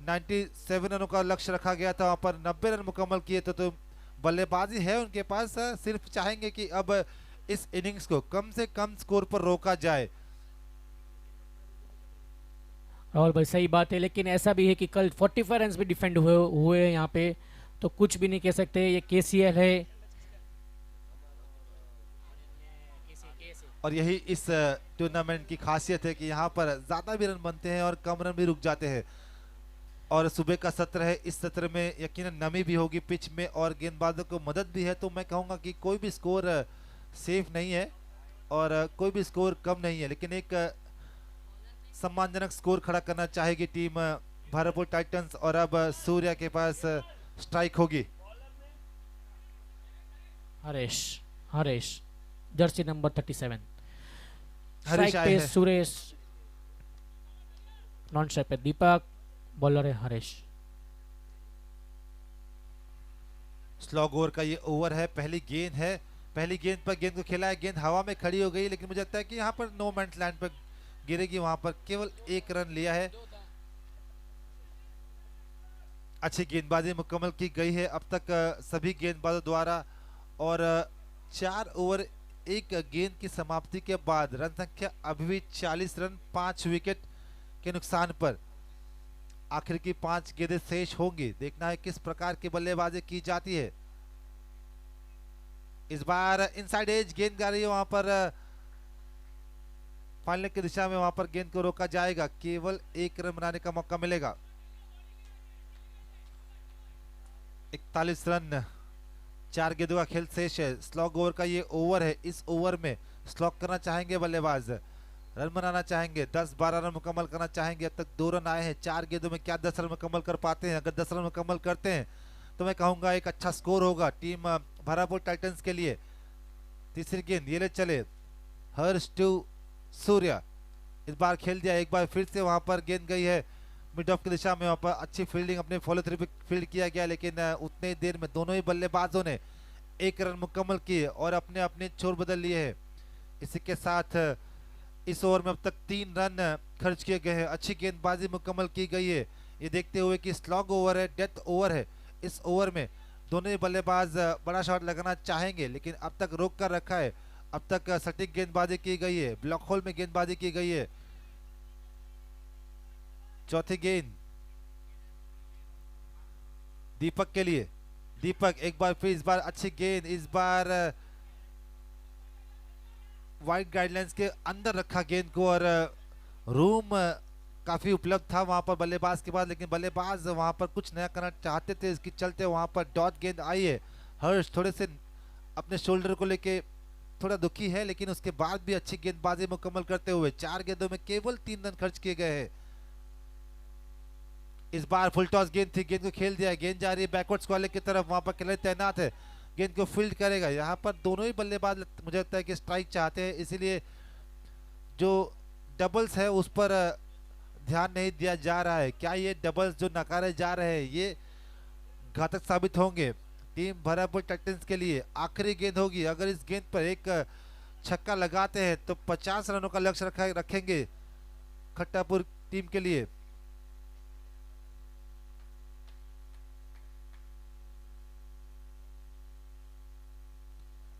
97 रनों का लक्ष्य रखा गया था, वहां पर 90 रन मुकम्मल किए तो बल्लेबाजी है उनके पास। सिर्फ चाहेंगे कि अब इस इनिंग्स को कम से कम स्कोर पर रोका जाए। और भाई सही बात है, लेकिन ऐसा भी है कि कल 45 रन भी डिफेंड हुए हैं यहाँ पे, तो कुछ भी नहीं कह सकते। ये केसीएल है और यही इस टूर्नामेंट की खासियत है कि यहाँ पर ज़्यादा भी रन बनते हैं और कम रन भी रुक जाते हैं। और सुबह का सत्र है, इस सत्र में यकीनन नमी भी होगी पिच में और गेंदबाजों को मदद भी है। तो मैं कहूँगा कि कोई भी स्कोर सेफ नहीं है और कोई भी स्कोर कम नहीं है, लेकिन एक सम्मानजनक स्कोर खड़ा करना चाहेगी टीम भारतपुर टाइटंस। और अब सूर्या के पास स्ट्राइक होगी। Haresh Jersey number 37 Harish strike आए पे हैं। सुरेश, नॉन स्ट्राइक पे दीपक, बॉलर है हरेश। स्लॉग ओवर का ये ओवर है, पहली गेंद है। पहली गेंद पर गेंद को खेला है, गेंद हवा में खड़ी हो गई, लेकिन मुझे लगता है कि यहाँ पर नो मैंस लैंड पर गिरेगी। वहां पर केवल एक रन लिया है। अच्छी गेंदबाजी मुकम्मल की गई है अब तक सभी गेंदबाजों द्वारा। और 4 ओवर 1 गेंद की समाप्ति के बाद रन संख्या अभी भी 40 रन 5 विकेट के नुकसान पर। आखिर की 5 गेंदें शेष होंगी, देखना है किस प्रकार की बल्लेबाजी की जाती है। इस बार इनसाइड एज गेंद जा रही है, वहां पर फाइनल की दिशा में वहां पर गेंद को रोका जाएगा। केवल 1 रन बनाने का मौका मिलेगा। 41 रन 4 गेंदों का खेल शेष है। स्लॉग ओवर का ये ओवर है। इस ओवर में स्लॉग करना चाहेंगे बल्लेबाज, रन बनाना चाहेंगे, 10-12 रन मुकम्मल करना चाहेंगे। अब तक 2 रन आए हैं 4 गेंदों में, क्या 10 रन मुकम्मल कर पाते हैं? अगर 10 रन मुकम्मल करते हैं तो मैं कहूंगा एक अच्छा स्कोर होगा टीम भारतपुर टाइटंस के लिए। तीसरी गेंद ये ले चले, हर्ष टू सूर्या। इस बार खेल दिया, एक बार फिर से वहां पर गेंद गई है मिड ऑफ की दिशा में। वहां पर अच्छी फील्डिंग, अपने फॉलो थ्रू पे फील्ड किया गया, लेकिन उतने ही देर में दोनों ही बल्लेबाजों ने 1 रन मुकम्मल किए और अपने अपने छोर बदल लिए हैं। इसी के साथ इस ओवर में अब तक 3 रन खर्च किए गए हैं। अच्छी गेंदबाजी मुकम्मल की गई है, ये देखते हुए कि स्लॉग ओवर है, डेथ ओवर है। इस ओवर में दोनों ही बल्लेबाज बड़ा शॉट लगाना चाहेंगे, लेकिन अब तक रोक कर रखा है। अब तक सटीक गेंदबाजी की गई है, ब्लॉक होल में गेंदबाजी की गई है। चौथी गेंद दीपक के लिए। दीपक एक बार फिर, इस बार अच्छी गेंद, इस बार वाइड गाइडलाइंस के अंदर रखा गेंद को और रूम काफी उपलब्ध था वहां पर बल्लेबाज के पास, लेकिन बल्लेबाज वहां पर कुछ नया करना चाहते थे, इसके चलते वहां पर डॉट गेंद आई है। हर्ष थोड़े से अपने शोल्डर को लेके थोड़ा दुखी है, लेकिन उसके बाद भी अच्छी गेंदबाजी मुकम्मल करते हुए 4 गेंदों में केवल 3 रन खर्च किए गए हैं। इस बार फुल टॉस गेंद थी, गेंद को खेल दिया, गेंद जा रही है बैकवर्ड्स वाले की तरफ, वहां पर खिलाड़ी तैनात है, गेंद को फील्ड करेगा। यहाँ पर दोनों ही बल्लेबाज मुझे लगता है कि स्ट्राइक चाहते हैं, इसीलिए जो डबल्स है उस पर ध्यान नहीं दिया जा रहा है। क्या ये डबल्स जो नकारे जा रहे हैं ये घातक साबित होंगे टीम भारतपुर टाइटंस के लिए? आखिरी गेंद होगी, अगर इस गेंद पर एक छक्का लगाते हैं तो 50 रनों का लक्ष्य रखेंगे खट्टापुर टीम के लिए।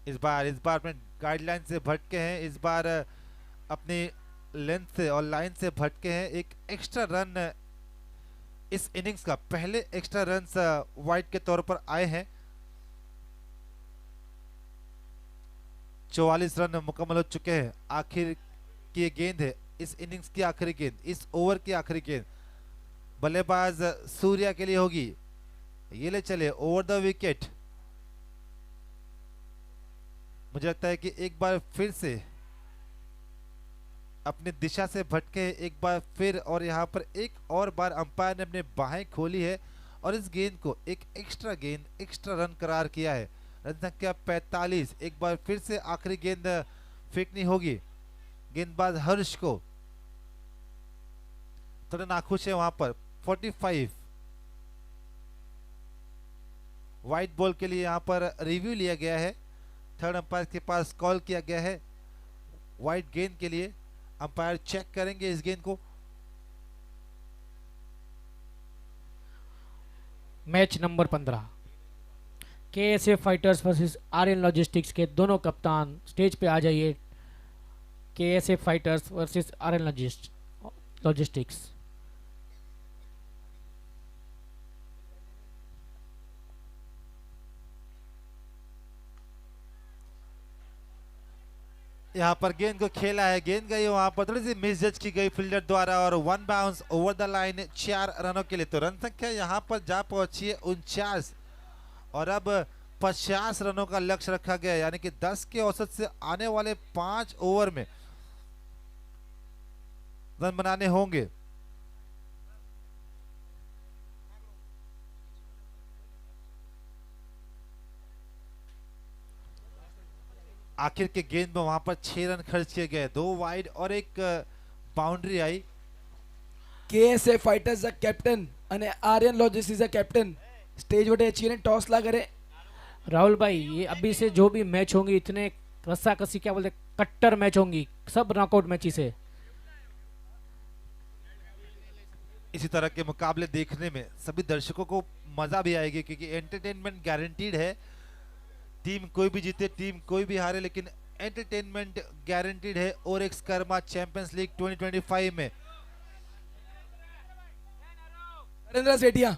इस बार अपने गाइडलाइन से भटके हैं, इस बार अपनी लेंथ से और लाइन से भटके हैं। एक एक्स्ट्रा रन इस इनिंग्स का, पहले एक्स्ट्रा रन वाइड के तौर पर आए हैं। 44 रन मुकम्मल हो चुके हैं। आखिर की गेंद है, इस इनिंग्स की आखिरी गेंद, इस ओवर की आखिरी गेंद। बल्लेबाज सूर्या के लिए होगी। ये ले चले ओवर द विकेट। मुझे लगता है कि एक बार फिर से अपनी दिशा से भटके एक बार फिर, और यहाँ पर एक और बार अंपायर ने अपने बाहें खोली है और इस गेंद को एक एक्स्ट्रा गेंद, एक्स्ट्रा रन करार किया है। रन संख्या 45। एक बार फिर से आखिरी गेंद फेंकनी होगी गेंदबाज हर्ष को। थोड़ा नाखुश है वहां पर। 45 व्हाइट बॉल के लिए यहाँ पर रिव्यू लिया गया है। थर्ड अंपायर के पास कॉल किया गया है व्हाइट गेंद के लिए। अंपायर चेक करेंगे इस गेंद को। Match number 15 KSA fighters versus Aryan logistics के दोनों कप्तान स्टेज पे आ जाइए। KSA fighters versus Aryan logistics. यहाँ पर गेंद को खेला है, गेंद गई वहां पर थोड़ी सी मिस जज की गई फील्डर द्वारा और one bounce over the line 4 रनों के लिए। तो रन संख्या यहाँ पर जा पहुंची है 49 और अब 50 रनों का लक्ष्य रखा गया है, यानी कि 10 के औसत से आने वाले 5 ओवर में रन बनाने होंगे। आखिर के गेंद में वहां पर 6 रन खर्च किए गए, 2 वाइड और एक बाउंड्री आई। KSA फाइटर्स द कैप्टन અને આર્યન લોજિસ્ટિક્સ द कैप्टन स्टेज वटे अच्छी ने टॉस ला करे। राहुल भाई, ये अभी से जो भी मैच होंगी इतने रस्सा कसी क्या बोलते कट्टर मैच होंगी, सब नॉकआउट मैचेस है। इसी तरह के मुकाबले देखने में सभी दर्शकों को मजा भी आएगी क्योंकि एंटरटेनमेंट गारंटीड है। टीम कोई भी जीते, टीम कोई भी हारे, लेकिन एंटरटेनमेंट गारंटीड है। ओरेक्स कर्मा चैंपियंस लीग 2025 में। Narendra Sethia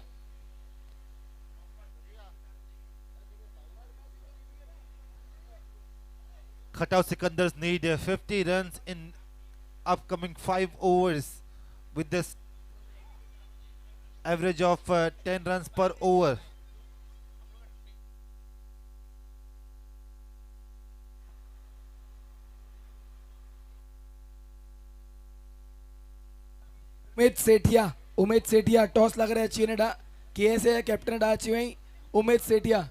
Khatau Sikandars need 50 runs in upcoming 5 overs with this average of 10 runs per over. Umesh Sethia toss लग रहा है अच्छी ने डा KSA कैप्टन डा अच्छी वही Umesh Sethia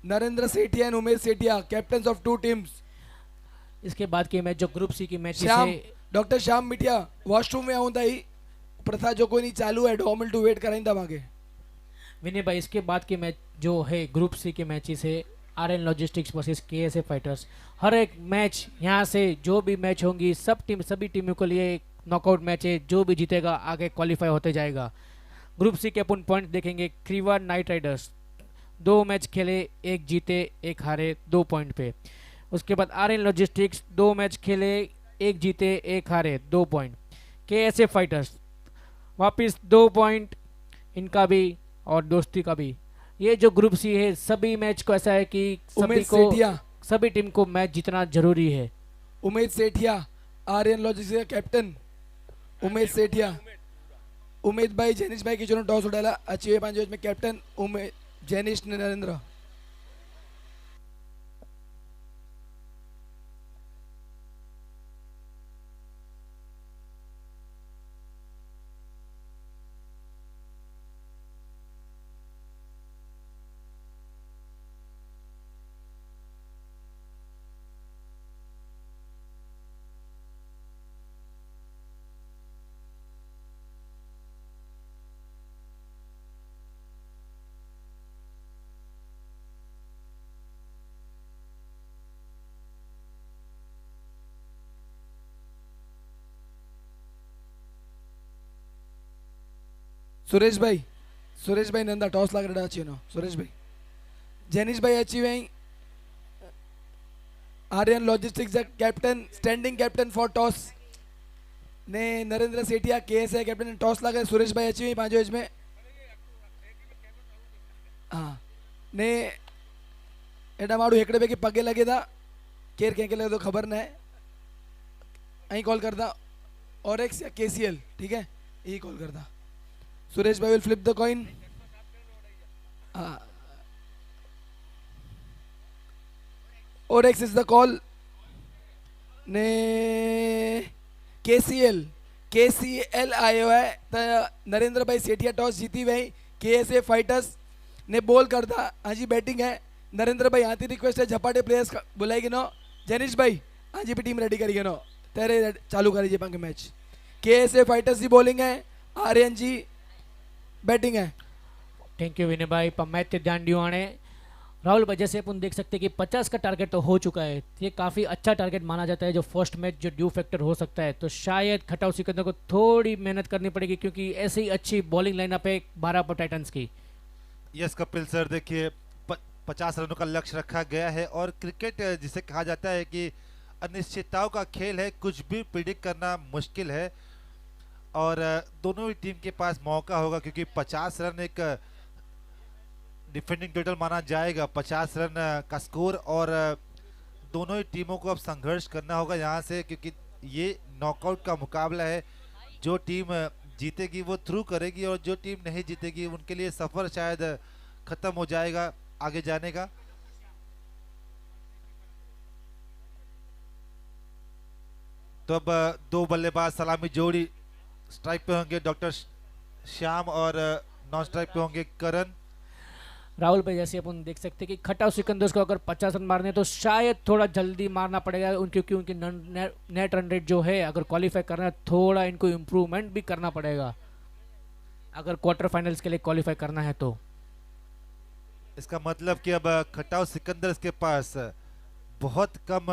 Narendra Sethia and Umesh Sethia captain of 2 teams. इसके बाद की मैच जो ग्रुप सी की मैच श्याम डॉक्टर श्याम मिठिया वॉशरूम में आऊं ही प्रथा जो कोई नहीं चालू है 2 मिनट वेट कराइंदा मांगे विनय भाई। इसके बाद की मैच जो है ग्रुप सी के मैचेस है Aryan logistics versus KSA fighters. हर एक मैच यहाँ से जो भी मैच होंगी सभी टीमों के लिए नॉकआउट मैच है, जो भी जीतेगा आगे क्वालिफाई होते जाएगा। ग्रुप सी के अपन पॉइंट देखेंगे। क्रीवा नाइट राइडर्स 2 मैच खेले, 1 जीते 1 हारे 2 पॉइंट पे। उसके बाद आर्यन लॉजिस्टिक्स 2 मैच खेले, 1 जीते 1 हारे 2 पॉइंट। KSA फाइटर्स वापिस 2 पॉइंट इनका भी और दोस्ती का भी। ये जो ग्रुप सी है सभी मैच को ऐसा है कि सभी टीम को मैच जीतना जरूरी है। उमेश सेठिया आर्यन लॉजिस्टिक्स कैप्टन उमेश सेठिया उमेश भाई जेनिश भाई की जो टॉस उड़ाला अच्छी 5 में कैप्टन उमेश जेनिश नरेंद्र। सुरेश भाई नंदा टॉस लाग रहा अच्छी नो सुरेश भाई जेनिश भाई अच्छी वही Aryan logistics captain standing captain for toss ने Narendra Sethia KSA captain toss लागे सुरेश भाई अच्छी वही 5 एज में। हाँ ने एडा मारू हेकड़े पे के पगे लगे था केर के लगे तो खबर न है अहीं कॉल करता OREX या KCL ठीक है यही कॉल करता सुरेश भाई विल फ्लिप द कॉइन ओरेक्स इज द कॉल ने केसीएल आयो है त नरेंद्र भाई सेठिया टॉस जीती वही केएसए फाइटर्स ने बॉल करता हाँ जी बैटिंग है नरेंद्र भाई यहाँ रिक्वेस्ट है झपाटे प्लेयर्स बुलाएगी नो जैनिश भाई हाँ जी भी टीम रेडी करिए नो तेरे चालू करिए पंखे मैच केएसए फाइटर्स की बॉलिंग है आर्यन जी बैटिंग है थैंक यू विनय भाई पर मैच ध्यान दियो आने राहुल भाई जैसे अपन देख सकते हैं कि 50 का टारगेट तो हो चुका है ये काफ़ी अच्छा टारगेट माना जाता है जो फर्स्ट मैच जो ड्यू फैक्टर हो सकता है तो शायद खटाव सिकंदर को थोड़ी मेहनत करनी पड़ेगी क्योंकि ऐसी अच्छी बॉलिंग लाइनअप है 12 पर टाइटंस की। यस कपिल सर देखिए 50 रनों का लक्ष्य रखा गया है और क्रिकेट जिसे कहा जाता है कि अनिश्चितताओं का खेल है कुछ भी प्रिडिक्ट करना मुश्किल है और दोनों ही टीम के पास मौका होगा क्योंकि 50 रन एक डिफेंडिंग टोटल माना जाएगा 50 रन का स्कोर और दोनों ही टीमों को अब संघर्ष करना होगा यहाँ से क्योंकि ये नॉकआउट का मुकाबला है जो टीम जीतेगी वो थ्रू करेगी और जो टीम नहीं जीतेगी उनके लिए सफर शायद खत्म हो जाएगा आगे जाने का। तो अब दो बल्लेबाज सलामी जोड़ी स्ट्राइक पे होंगे डॉक्टर श्याम और नॉन स्ट्राइक पे होंगे करण। राहुल भाई जैसे अपन देख सकते हैं कि खटाव सिकंदर को अगर 50 रन मारने तो शायद थोड़ा जल्दी मारना पड़ेगा क्योंकि उनकी नेट रन रेट जो है अगर क्वालिफाई करना है थोड़ा इनको इम्प्रूवमेंट भी करना पड़ेगा अगर क्वार्टर फाइनल्स के लिए क्वालिफाई करना है तो। इसका मतलब कि अब खटाव सिकंदर के पास बहुत कम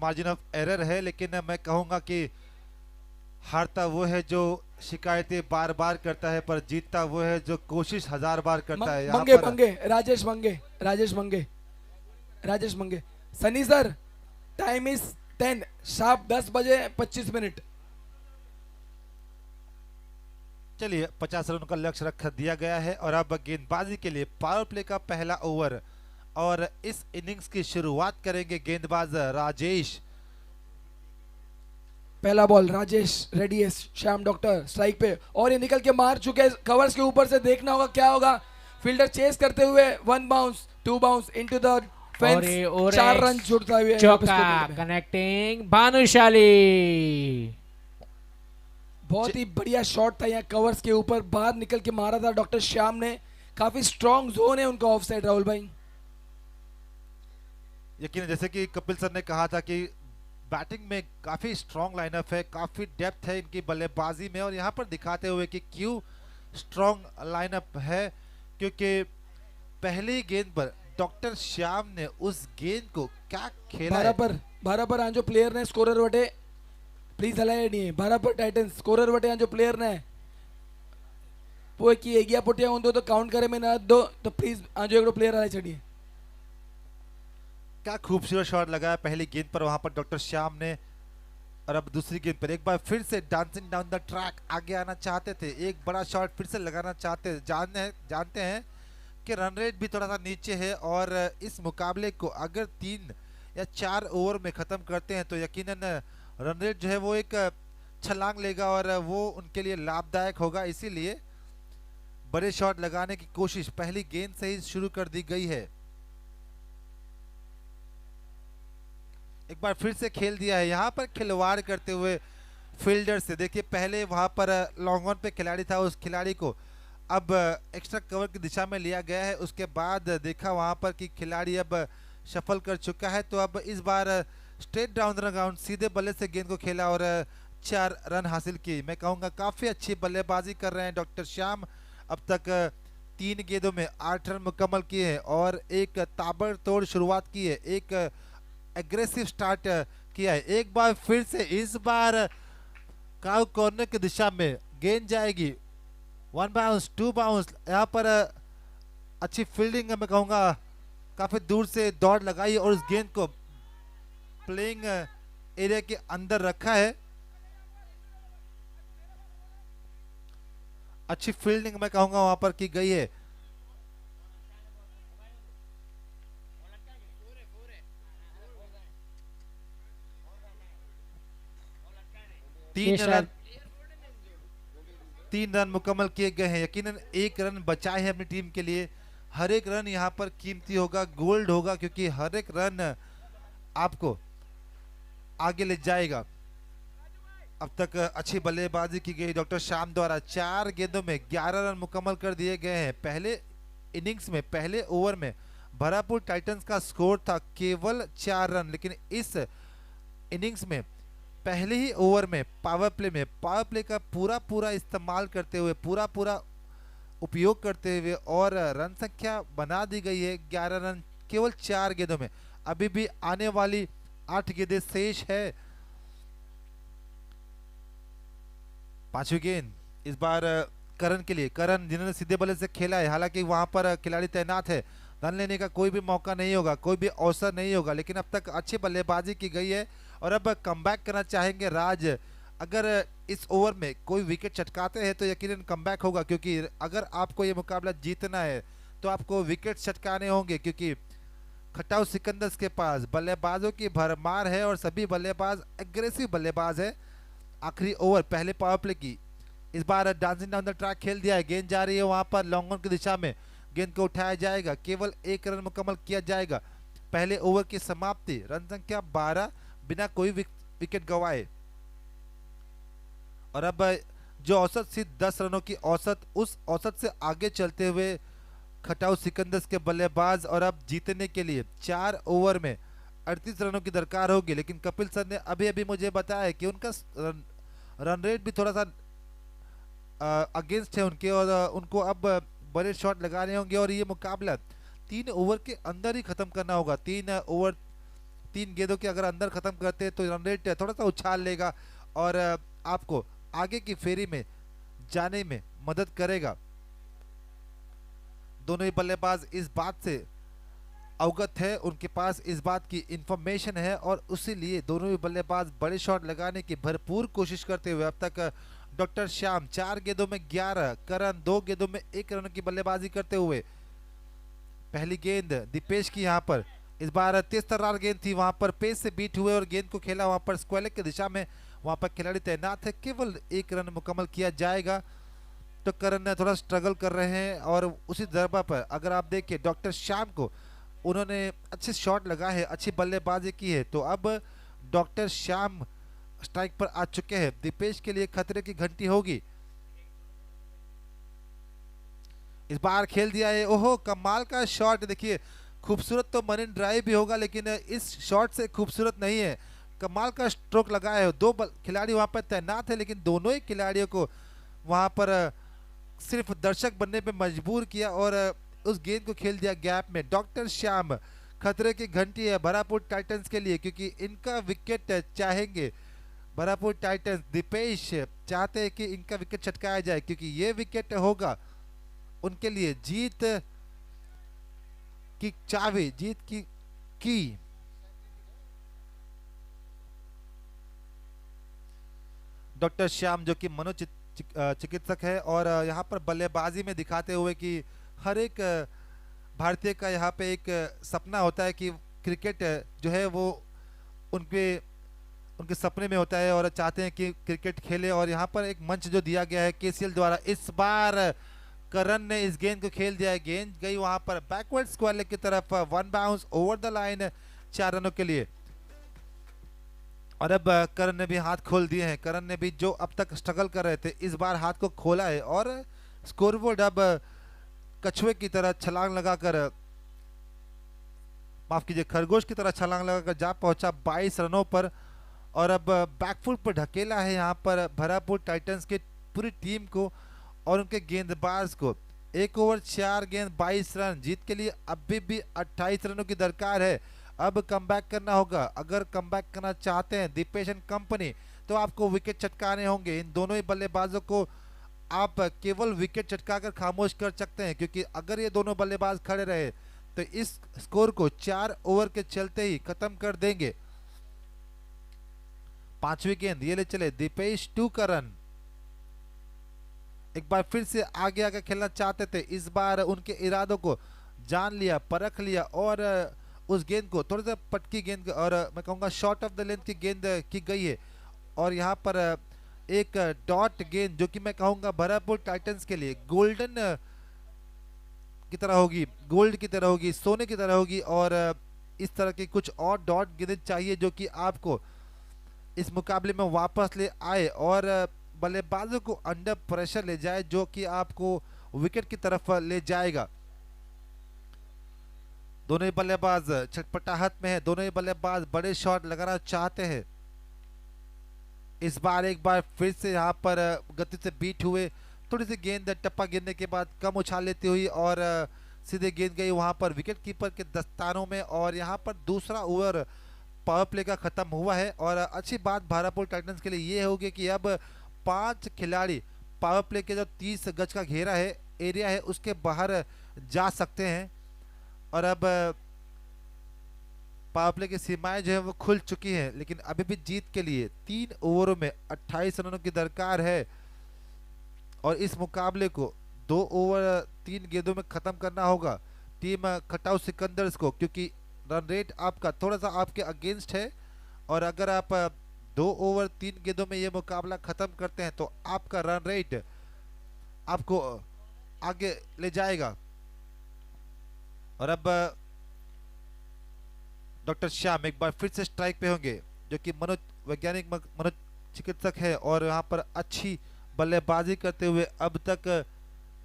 मार्जिन ऑफ एरर है लेकिन मैं कहूंगा कि हारता वो है जो शिकायतें बार बार करता है पर जीतता वो है जो कोशिश 1000 बार करता है। मंगे मंगे राजेश मंगे Sunny sir time is 10 sharp 10 बजे 25 मिनट। चलिए 50 रनों का लक्ष्य रख दिया गया है और अब गेंदबाजी के लिए पावर प्ले का पहला ओवर और इस इनिंग्स की शुरुआत करेंगे गेंदबाज राजेश। पहला बॉल राजेश रेडी है श्याम डॉक्टर स्ट्राइक पे और ये निकल के मार चुके हैं कवर्स के ऊपर से देखना होगा क्या होगा फील्डर चेस करते हुए 1 bounce 2 bounce into the fence 4 run जुड़ता हुआ चौका कनेक्टिंग भानुशाली। बहुत ही बढ़िया शॉट था यहाँ कवर्स के ऊपर बाहर निकल के मारा था डॉक्टर श्याम ने काफी स्ट्रॉन्ग जोन है उनका ऑफ साइड राहुल भाई। यकीन जैसे कि कपिल सर ने कहा था कि बैटिंग में काफी स्ट्रॉन्ग लाइनअप है काफी डेप्थ है इनकी बल्लेबाजी में और यहाँ पर दिखाते हुए कि क्यों स्ट्रॉन्ग लाइनअप है क्योंकि पहली गेंद पर डॉक्टर श्याम ने उस गेंद को क्या खेला 12 पर जो प्लेयर ने स्कोरर वटे प्लीज हलाया नहीं 12 पर टाइटन स्कोरर वटे जो प्लेयर ने वो की एगिया पोटिया होंदो तो काउंट करे में ना दो तो प्लीज जो एक प्लेयर हलाई छड़िए। क्या खूबसूरत शॉट लगाया पहली गेंद पर वहां पर डॉक्टर श्याम ने और अब दूसरी गेंद पर एक बार फिर से डांसिंग डाउन द ट्रैक आगे आना चाहते थे एक बड़ा शॉट फिर से लगाना चाहते जानते हैं कि रन रेट भी थोड़ा सा नीचे है और इस मुकाबले को अगर 3 या 4 ओवर में ख़त्म करते हैं तो यकीनन रन रेट जो है वो एक छलांग लेगा और वो उनके लिए लाभदायक होगा इसीलिए बड़े शॉट लगाने की कोशिश पहली गेंद से ही शुरू कर दी गई है। एक बार फिर से खेल दिया है यहाँ पर खिलवाड़ करते हुए फील्डर से देखिए पहले वहां पर लॉन्ग ऑन पे खिलाड़ी था उस खिलाड़ी को अब एक्स्ट्रा कवर की दिशा में लिया गया है उसके बाद देखा वहां पर कि खिलाड़ी अब शफल कर चुका है तो अब इस बार स्ट्रेट डाउन द ग्राउंड सीधे बल्ले से गेंद को खेला और 4 रन हासिल की। मैं कहूँगा काफ़ी अच्छी बल्लेबाजी कर रहे हैं डॉक्टर श्याम अब तक 3 गेंदों में 8 रन मुकम्मल किए हैं और एक ताबड़तोड़ शुरुआत की है एक एग्रेसिव स्टार्ट किया है। एक बार फिर से इस बार काउ कॉर्नर की दिशा में गेंद जाएगी 1 बाउंस 2 बाउंस यहाँ पर अच्छी फील्डिंग मैं कहूँगा काफी दूर से दौड़ लगाई और उस गेंद को प्लेइंग एरिया के अंदर रखा है। अच्छी फील्डिंग मैं कहूँगा वहां पर की गई है। तीन रन 3 रन मुकम्मल किए गए हैं। यकीनन 1 रन बचाए हैं अपनी टीम के लिए। हर एक रन यहाँ पर कीमती होगा, गोल्ड होगा, क्योंकि हर एक रन आपको आगे ले जाएगा। अब तक अच्छी बल्लेबाजी की गई डॉक्टर श्याम द्वारा। 4 गेंदों में 11 रन मुकम्मल कर दिए गए हैं। पहले इनिंग्स में, पहले ओवर में भरापुर टाइटंस का स्कोर था केवल 4 रन, लेकिन इस इनिंग्स में पहले ही ओवर में पावर प्ले का पूरा इस्तेमाल करते हुए, पूरा उपयोग करते हुए और रन संख्या बना दी गई है 11 रन केवल 4 गेंदों में। अभी भी आने वाली 8 गेंदें शेष है। 5वीं गेंद इस बार करण के लिए। करण जिन्होंने सीधे बल्ले से खेला है, हालांकि वहां पर खिलाड़ी तैनात है, रन लेने का कोई भी मौका नहीं होगा, कोई भी अवसर नहीं होगा, लेकिन अब तक अच्छी बल्लेबाजी की गई है और अब कमबैक करना चाहेंगे राज। अगर इस ओवर में कोई विकेट चटकाते हैं तो यकीनन कमबैक होगा, क्योंकि अगर आपको ये मुकाबला जीतना है तो आपको विकेट चटकाने होंगे, क्योंकि खटाऊ सिकंदर्स के पास बल्लेबाजों की भरमार है और सभी बल्लेबाज एग्रेसिव बल्लेबाज है। आखिरी ओवर पहले पावर प्ले की। इस बार डांसिंग डाउन द ट्रैक खेल दिया है, गेंद जा रही है वहां पर लॉन्ग ऑन की दिशा में, गेंद को उठाया जाएगा, केवल 1 रन मुकम्मल किया जाएगा। पहले ओवर की समाप्ति, रन संख्या 12 बिना कोई विकेट गंवाए। और अब जो औसत थी 10 रनों की औसत, उस औसत से आगे चलते हुए खटाऊ सिकंदर्स के बल्लेबाज, और अब जीतने के लिए 4 ओवर में 38 रनों की दरकार होगी। लेकिन कपिल सर ने अभी अभी मुझे बताया कि उनका रन रेट भी थोड़ा सा अगेंस्ट है उनके, और उनको अब बड़े शॉट लगाने होंगे और ये मुकाबला 3 ओवर के अंदर ही खत्म करना होगा। 3 गेंदों के अगर अंदर खत्म करते हैं तो रन रेट थोड़ा सा उछाल लेगा और आपको आगे की फेरी में जाने में मदद करेगा। दोनों ही बल्लेबाज इस बात से अवगत है, उनके पास इस बात की इंफॉर्मेशन है और उसीलिए दोनों ही बल्लेबाज बड़े शॉट लगाने की भरपूर कोशिश करते हुए अब तक डॉक्टर श्याम 4 गेंदों में 11, करण 2 गेंदों में 1 रन की बल्लेबाजी करते हुए। पहली गेंद दीपेश की यहाँ पर, इस बार तेज तर्रार गेंद थी, वहां पर पेस से बीट हुए और गेंद को खेला वहां पर स्क्वायर लेग की दिशा में, वहां पर खिलाड़ी तैनात है, केवल 1 रन मुकम्मल किया जाएगा। तो करण थोड़ा स्ट्रगल कर रहे हैं और उसी दरबा पर अगर आप देखिए डॉक्टर श्याम को, उन्होंने अच्छे शॉट लगाए हैं, अच्छी बल्लेबाजी की है, तो अब डॉक्टर श्याम स्ट्राइक पर आ चुके हैं। दीपेश के लिए खतरे की घंटी होगी। इस बार खेल दिया है, ओहो कमाल का शॉट। देखिए खूबसूरत तो मरीन ड्राइव भी होगा, लेकिन इस शॉट से खूबसूरत नहीं है। कमाल का स्ट्रोक लगाया है, 2 खिलाड़ी वहां पर तैनात है, लेकिन दोनों ही खिलाड़ियों को वहां पर सिर्फ दर्शक बनने पे मजबूर किया और उस गेंद को खेल दिया गैप में। डॉक्टर श्याम खतरे की घंटी है भरापुर टाइटंस के लिए, क्योंकि इनका विकेट चाहेंगे भरापुर टाइटंस। दीपेश चाहते हैं कि इनका विकेट छटकाया जाए, क्योंकि ये विकेट होगा उनके लिए जीत की चाबी, जीत की डॉक्टर श्याम जो कि मनोचिकित्सक है और यहाँ पर बल्लेबाजी में दिखाते हुए कि हर एक भारतीय का यहाँ पे एक सपना होता है कि क्रिकेट जो है वो उनके सपने में होता है और चाहते हैं कि क्रिकेट खेले, और यहाँ पर एक मंच जो दिया गया है केसीएल द्वारा। इस बार करण ने इस गेंद को खेल दिया है, गेंद गई वहां पर बैकवर्ड स्क्वायर लेग की तरफ, 1 बाउंस ओवर द लाइन 4 रनों के लिए। और अब करण ने भी हाथ खोल दिए हैं। करण ने भी जो अब तक स्ट्रगल कर रहे थे, इस बार हाथ को खोला है और स्कोरबोर्ड अब कछुए की तरह छलांग लगाकर, माफ कीजिए खरगोश की तरह छलांग लगाकर जा पहुंचा 22 रनों पर। और अब बैकफुट पर ढकेला है यहाँ पर भरापुर टाइटंस की पूरी टीम को और उनके गेंदबाज को। 1 ओवर 4 गेंद 22 रन, जीत के लिए अभी भी 28 रनों की दरकार है। अब कमबैक करना होगा। अगर कमबैक करना चाहते हैं दीपेश एंड कंपनी, तो आपको विकेट चटकाने होंगे। इन दोनों ही बल्लेबाजों को आप केवल विकेट चटकाकर खामोश कर सकते हैं, क्योंकि अगर ये दोनों बल्लेबाज खड़े रहे तो इस स्कोर को 4 ओवर के चलते ही खत्म कर देंगे। 5वीं गेंद ये ले चले दीपेश 2 का रन। एक बार फिर से आगे आगे खेलना चाहते थे, इस बार उनके इरादों को जान लिया, परख लिया और उस गेंद को थोड़ा सा पटकी गेंद और मैं कहूँगा शॉर्ट ऑफ द लेंथ की गेंद की गई है। और यहाँ पर एक डॉट गेंद जो कि मैं कहूंगा बहरामपुर टाइटंस के लिए गोल्डन की तरह होगी, गोल्ड की तरह होगी, सोने की तरह होगी। और इस तरह की कुछ और डॉट गेंदें चाहिए जो कि आपको इस मुकाबले में वापस ले आए और बल्लेबाजों को अंडर प्रेशर ले जाए, जो कि आपको विकेट की तरफ ले जाएगा। दोनों ही बल्लेबाज छटपटाहट में है, दोनों ही बल्लेबाज बड़े शॉट लगाना चाहते हैं। इस बार एक बार फिर से यहाँ पर गति से बीट हुए, थोड़ी सी गेंद टप्पा गिरने के बाद कम उछाल लेती हुई और सीधे गेंद गई वहां पर विकेट कीपर के दस्तानों में। और यहाँ पर दूसरा ओवर पावर प्ले का खत्म हुआ है। और अच्छी बात बहरामपुर टाइटंस के लिए ये होगी कि अब 5 खिलाड़ी पावर प्ले के जो 30 गज का घेरा है, एरिया है, उसके बाहर जा सकते हैं। और अब पावर प्ले की सीमाएं जो है वो खुल चुकी हैं, लेकिन अभी भी जीत के लिए 3 ओवरों में 28 रनों की दरकार है। और इस मुकाबले को 2 ओवर 3 गेंदों में खत्म करना होगा टीम खटाऊ सिकंदर्स को, क्योंकि रन रेट आपका थोड़ा सा आपके अगेंस्ट है। और अगर आप 2 ओवर 3 गेंदों में ये मुकाबला खत्म करते हैं तो आपका रन रेट आपको आगे ले जाएगा। और अब डॉक्टर श्याम एक बार फिर से स्ट्राइक पे होंगे, जो कि मनोवैज्ञानिक मनोज चिकित्सक है और यहाँ पर अच्छी बल्लेबाजी करते हुए अब तक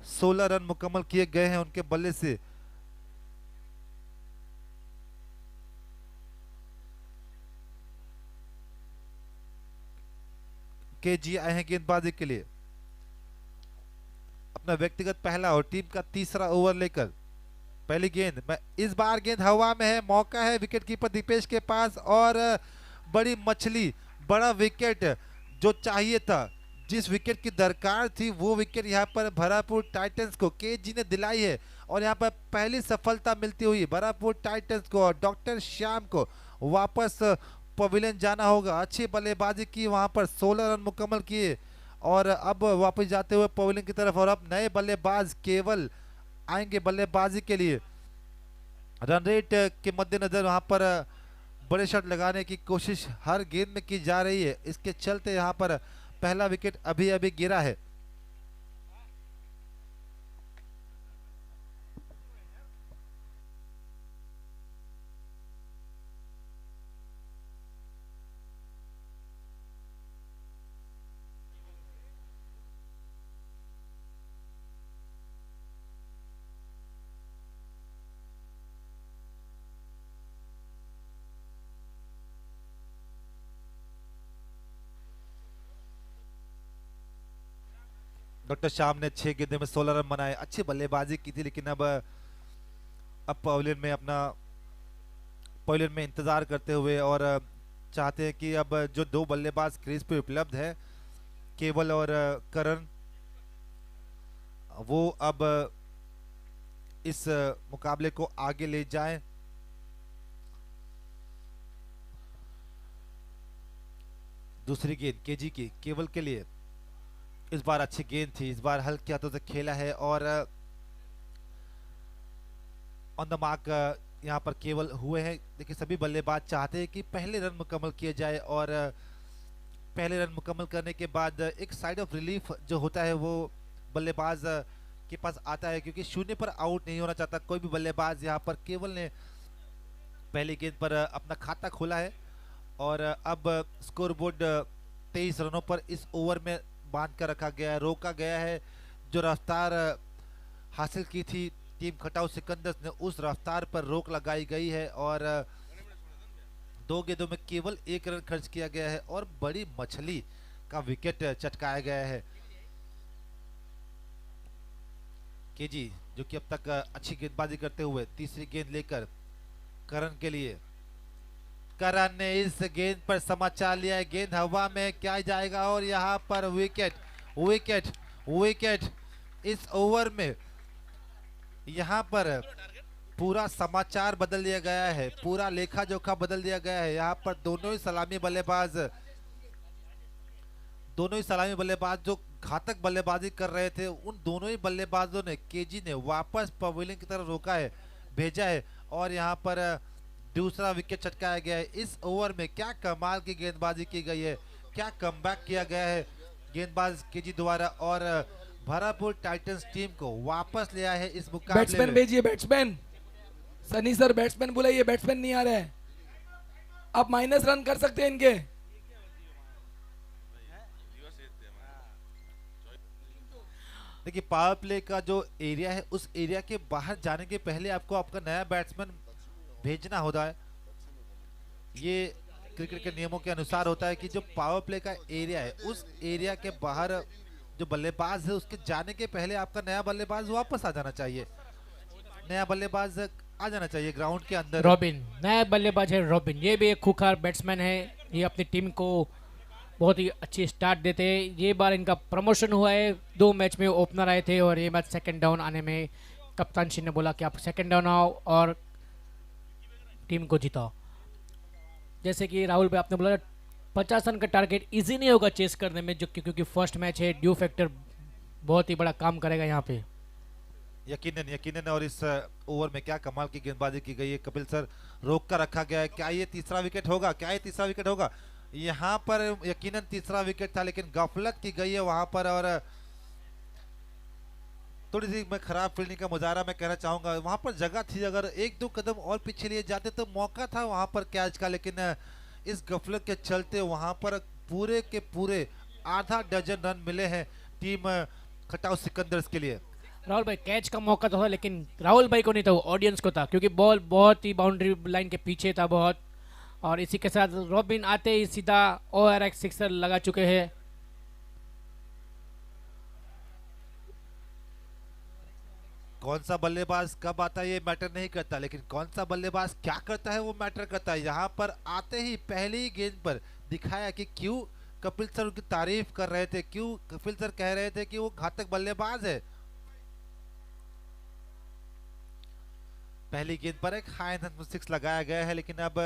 16 रन मुकम्मल किए गए हैं उनके बल्ले से। केजी आए हैं गेंदबाजी के लिए, अपना व्यक्तिगत पहला और टीम का तीसरा ओवर लेकर। पहली गेंद में इस बार गेंद हवा में है, मौका है विकेट कीपर दीपेश के पास और बड़ी मछली, बड़ा विकेट जो चाहिए था, जिस विकेट की दरकार थी वो विकेट यहाँ पर बहरामपुर टाइटंस को केजी ने दिलाई है। और यहाँ पर पहली सफलता मिलती हुई बहरामपुर टाइटंस को और डॉक्टर श्याम को वापस पवेलियन जाना होगा। अच्छी बल्लेबाजी की वहाँ पर, 16 रन मुकम्मल किए और अब वापस जाते हुए पवेलियन की तरफ। और अब नए बल्लेबाज केवल आएंगे बल्लेबाजी के लिए। रन रेट के मद्देनजर वहाँ पर बड़े शॉट लगाने की कोशिश हर गेंद में की जा रही है, इसके चलते यहाँ पर पहला विकेट अभी अभी गिरा है। डॉक्टर श्याम ने 6 गेंदों में 16 रन बनाए, अच्छी बल्लेबाजी की थी, लेकिन अब पवेलियन में इंतजार करते हुए और चाहते हैं कि अब जो 2 बल्लेबाज क्रीज पे उपलब्ध है, केवल और करण, वो अब इस मुकाबले को आगे ले जाएं। दूसरी गेंद केजी की केवल के लिए, इस बार अच्छी गेंद थी, इस बार हल्के हाथों से खेला है और ऑन द मार्क यहाँ पर केवल हुए हैं। देखिए सभी बल्लेबाज चाहते हैं कि पहले रन मुकम्मल किए जाए और पहले रन मुकम्मल करने के बाद एक साइड ऑफ रिलीफ जो होता है वो बल्लेबाज के पास आता है, क्योंकि शून्य पर आउट नहीं होना चाहता कोई भी बल्लेबाज। यहाँ पर केवल ने पहली गेंद पर अपना खाता खोला है और अब स्कोरबोर्ड 23 रनों पर इस ओवर में बांध कर रखा गया है, रोका गया है। जो रफ्तार हासिल की थी टीम खटाऊ सिकंदर्स ने, उस रफ्तार पर रोक लगाई गई है और 2 गेंदों में केवल 1 रन खर्च किया गया है और बड़ी मछली का विकेट चटकाया गया है। केजी जो कि अब तक अच्छी गेंदबाजी करते हुए तीसरी गेंद लेकर करण के लिए, करण ने इस गेंद पर समाचार लिया है, गेंद हवा में क्या जाएगा और यहाँ पर विकेट विकेट विकेट। इस ओवर में यहाँ पर पूरा समाचार बदल दिया गया है, पूरा लेखा जोखा बदल दिया गया है। यहाँ पर दोनों ही सलामी बल्लेबाज जो घातक बल्लेबाजी कर रहे थे, उन दोनों ही बल्लेबाजों ने केजी ने वापस पवेलियन की तरफ रोका है, भेजा है और यहाँ पर दूसरा विकेट चटकाया गया है। इस ओवर में क्या कमाल की गेंदबाजी की गई है, क्या कमबैक किया गया है गेंदबाज केजी द्वारा और भरापुर टाइटंस टीम को वापस ले आए हैं इस मुकाबले बैट्समैन में। भेजिए, बैट्समैन सनी सर, बैट्समैन बुलाइए, बैट्समैन नहीं आ रहे हैं। आप माइनस रन कर सकते हैं इनके। देखिए पावर प्ले का जो एरिया है उस एरिया के बाहर जाने के पहले आपको आपका नया बैट्समैन भेजना होता है। ये क्रिकेट के नियमों के अनुसार होता है कि जो पावर प्ले का एरिया है उस एरिया के बाहर जो बल्लेबाज है उसके जाने के पहले आपका नया बल्लेबाज वापस आ जाना चाहिए, नया बल्लेबाज आ जाना चाहिए ग्राउंड के अंदर। रॉबिन नया बल्लेबाज है। रॉबिन ये भी एक खूंखार बैट्समैन है, ये अपनी टीम को बहुत ही अच्छी स्टार्ट देते हैं। ये बार इनका प्रमोशन हुआ है, 2 मैच में ओपनर आए थे और ये मैच सेकंड डाउन आने में कप्तान सिंह ने बोला कि आप सेकंड डाउन आओ और टीम को जिताओ। जैसे कि राहुल भाई आपने बोला 50 रन का टारगेट इजी नहीं होगा चेस करने में, जो क्योंकि फर्स्ट मैच है, ड्यू फैक्टर बहुत ही बड़ा काम करेगा यहाँ पे। यकीनन यकीनन। और इस ओवर में क्या कमाल की गेंदबाजी की गई है, कपिल सर रोक कर रखा गया है। क्या ये तीसरा विकेट होगा, क्या ये तीसरा विकेट होगा? यहाँ पर यकीनन तीसरा विकेट था लेकिन गफलत की गई है वहां पर। और थोड़ी सी मैं खराब फील्डिंग का मुजाहरा मैं कहना चाहूंगा, वहां पर जगह थी, अगर 1-2 कदम और पीछे लिए जाते तो मौका था वहां पर कैच का, लेकिन इस गफलत के चलते वहां पर पूरे के पूरे आधा डजन रन मिले हैं टीम खटाऊ सिकंदर्स के लिए। राहुल भाई कैच का मौका तो था लेकिन राहुल भाई को नहीं था, वो ऑडियंस को था, क्योंकि बॉल बहुत ही बाउंड्री लाइन के पीछे था बहुत। और इसी के साथ रॉबिन आते ही सीधा ORX सिक्सर लगा चुके हैं। कौन सा बल्लेबाज कब आता है ये मैटर नहीं करता, लेकिन कौन सा बल्लेबाज क्या करता है वो मैटर करता है। यहाँ पर आते ही पहली ही गेंद पर दिखाया कि क्यों कपिल सर उनकी तारीफ कर रहे थे, क्यों कपिल सर कह रहे थे कि वो घातक बल्लेबाज है। पहली गेंद पर एक हाई एंड 6 लगाया गया है, लेकिन अब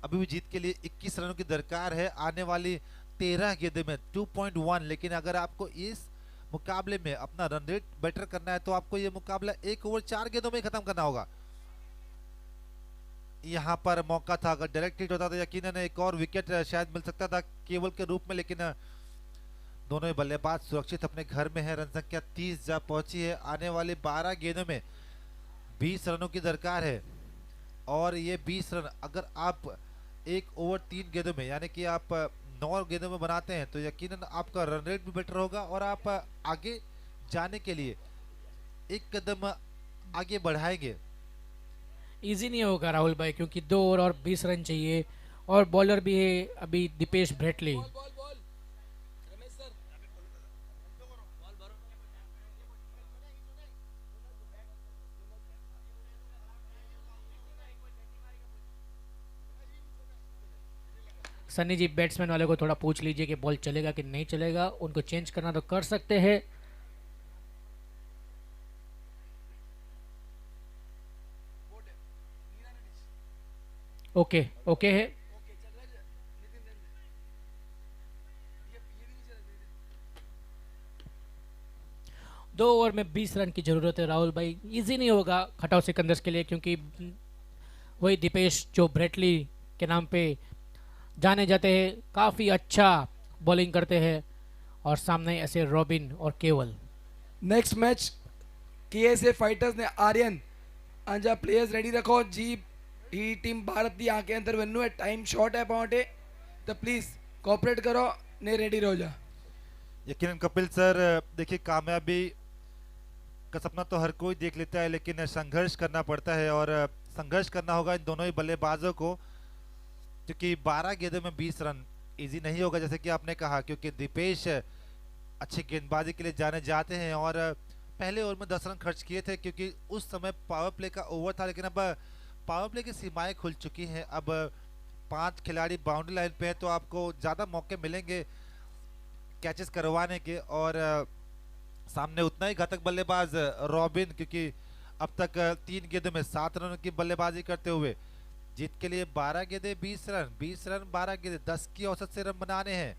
अभी भी जीत के लिए 21 रनों की दरकार है आने वाली 13 गेंदों में 2.1। लेकिन अगर आपको इस मुकाबले में अपना रन रेट बेटर करना है तो आपको ये मुकाबला 1 ओवर 4 गेंदों में खत्म करना होगा। यहाँ पर मौका था, अगर डायरेक्ट हिट होता तो यकीनन एक और विकेट शायद मिल सकता था केवल के रूप में, लेकिन दोनों ही बल्लेबाज सुरक्षित अपने घर में है। रन संख्या 30 जा पहुंची है। आने वाले 12 गेंदों में 20 रनों की दरकार है और ये 20 रन अगर आप 1 ओवर 3 गेंदों में यानी कि आप 9 गेंदों में बनाते हैं तो यकीनन आपका रन रेट भी बेटर होगा और आप आगे जाने के लिए एक कदम आगे बढ़ाएंगे। इजी नहीं होगा राहुल भाई, क्योंकि 2 ओवर और 20 रन चाहिए और बॉलर भी है अभी दीपेश ब्रेटली। सनी जी बैट्समैन वाले को थोड़ा पूछ लीजिए कि बॉल चलेगा कि नहीं चलेगा, उनको चेंज करना तो कर सकते हैं। ओके ओके है। दो ओवर में 20 रन की जरूरत है राहुल भाई, इजी नहीं होगा खटाऊ सिकंदर्स के लिए, क्योंकि वही दीपेश जो ब्रेटली के नाम पे जाने जाते हैं, काफ़ी अच्छा बॉलिंग करते हैं और सामने ऐसे रॉबिन और केवल। नेक्स्ट मैच KSA फाइटर्स ने आर्यन अंजा प्लेयर्स रेडी रखो जी ही टीम भारत दी आंखें अंदर वन्नू है, टाइम शॉर्ट है पहुंचे तो प्लीज कोऑपरेट करो, ने रेडी रहो जा। यकीनन कपिल सर देखिए कामयाबी का सपना तो हर कोई देख लेता है, लेकिन संघर्ष करना पड़ता है और संघर्ष करना होगा इन दोनों ही बल्लेबाजों को, क्योंकि 12 गेंदों में 20 रन इजी नहीं होगा जैसे कि आपने कहा, क्योंकि दीपेश अच्छी गेंदबाजी के लिए जाने जाते हैं और पहले ओवर में 10 रन खर्च किए थे क्योंकि उस समय पावर प्ले का ओवर था, लेकिन अब पावर प्ले की सीमाएं खुल चुकी हैं। अब 5 खिलाड़ी बाउंड्री लाइन पे है तो आपको ज़्यादा मौके मिलेंगे कैचेस करवाने के, और सामने उतना ही घातक बल्लेबाज रॉबिन, क्योंकि अब तक 3 गेंदों में 7 रनों की बल्लेबाजी करते हुए जीत के लिए 12 गेंदे 20 रन, 20 रन 12 गेंदे 10 की औसत से रन बनाने हैं।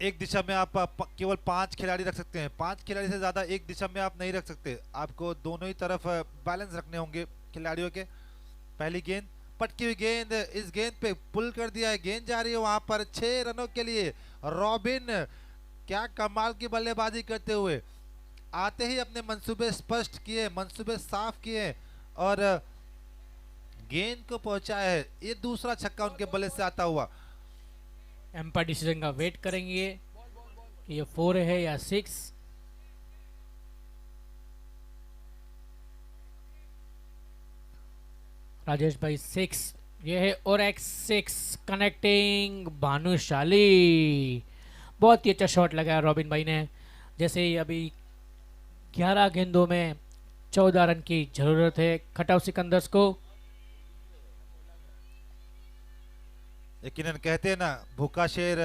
एक दिशा में आप केवल 5 खिलाड़ी रख सकते हैं, 5 खिलाड़ी से ज्यादा एक दिशा में आप नहीं रख सकते, आपको दोनों ही तरफ बैलेंस रखने होंगे। खिलाड़ियों के। पहली गेंद, पटकी हुई गेंद, इस गेंद पे पुल कर दिया है, गेंद जा रही है वहां पर 6 रनों के लिए। रॉबिन क्या कमाल की बल्लेबाजी करते हुए आते ही अपने मंसूबे स्पष्ट किए, मंसूबे साफ किए और गेंद को पहुंचाया है। ये दूसरा छक्का उनके बल्ले से आता हुआ। एम्पायर डिसीजन का वेट करेंगे कि ये 4 है या 6। राजेश भाई 6, ये है और एक्स 6 कनेक्टिंग भानुशाली। बहुत ही अच्छा शॉट लगाया रॉबिन भाई ने। जैसे ही अभी 11 गेंदों में 14 रन की जरूरत है खटाव सिकंदर्स को। यकीनन कहते हैं ना, भूखा शेर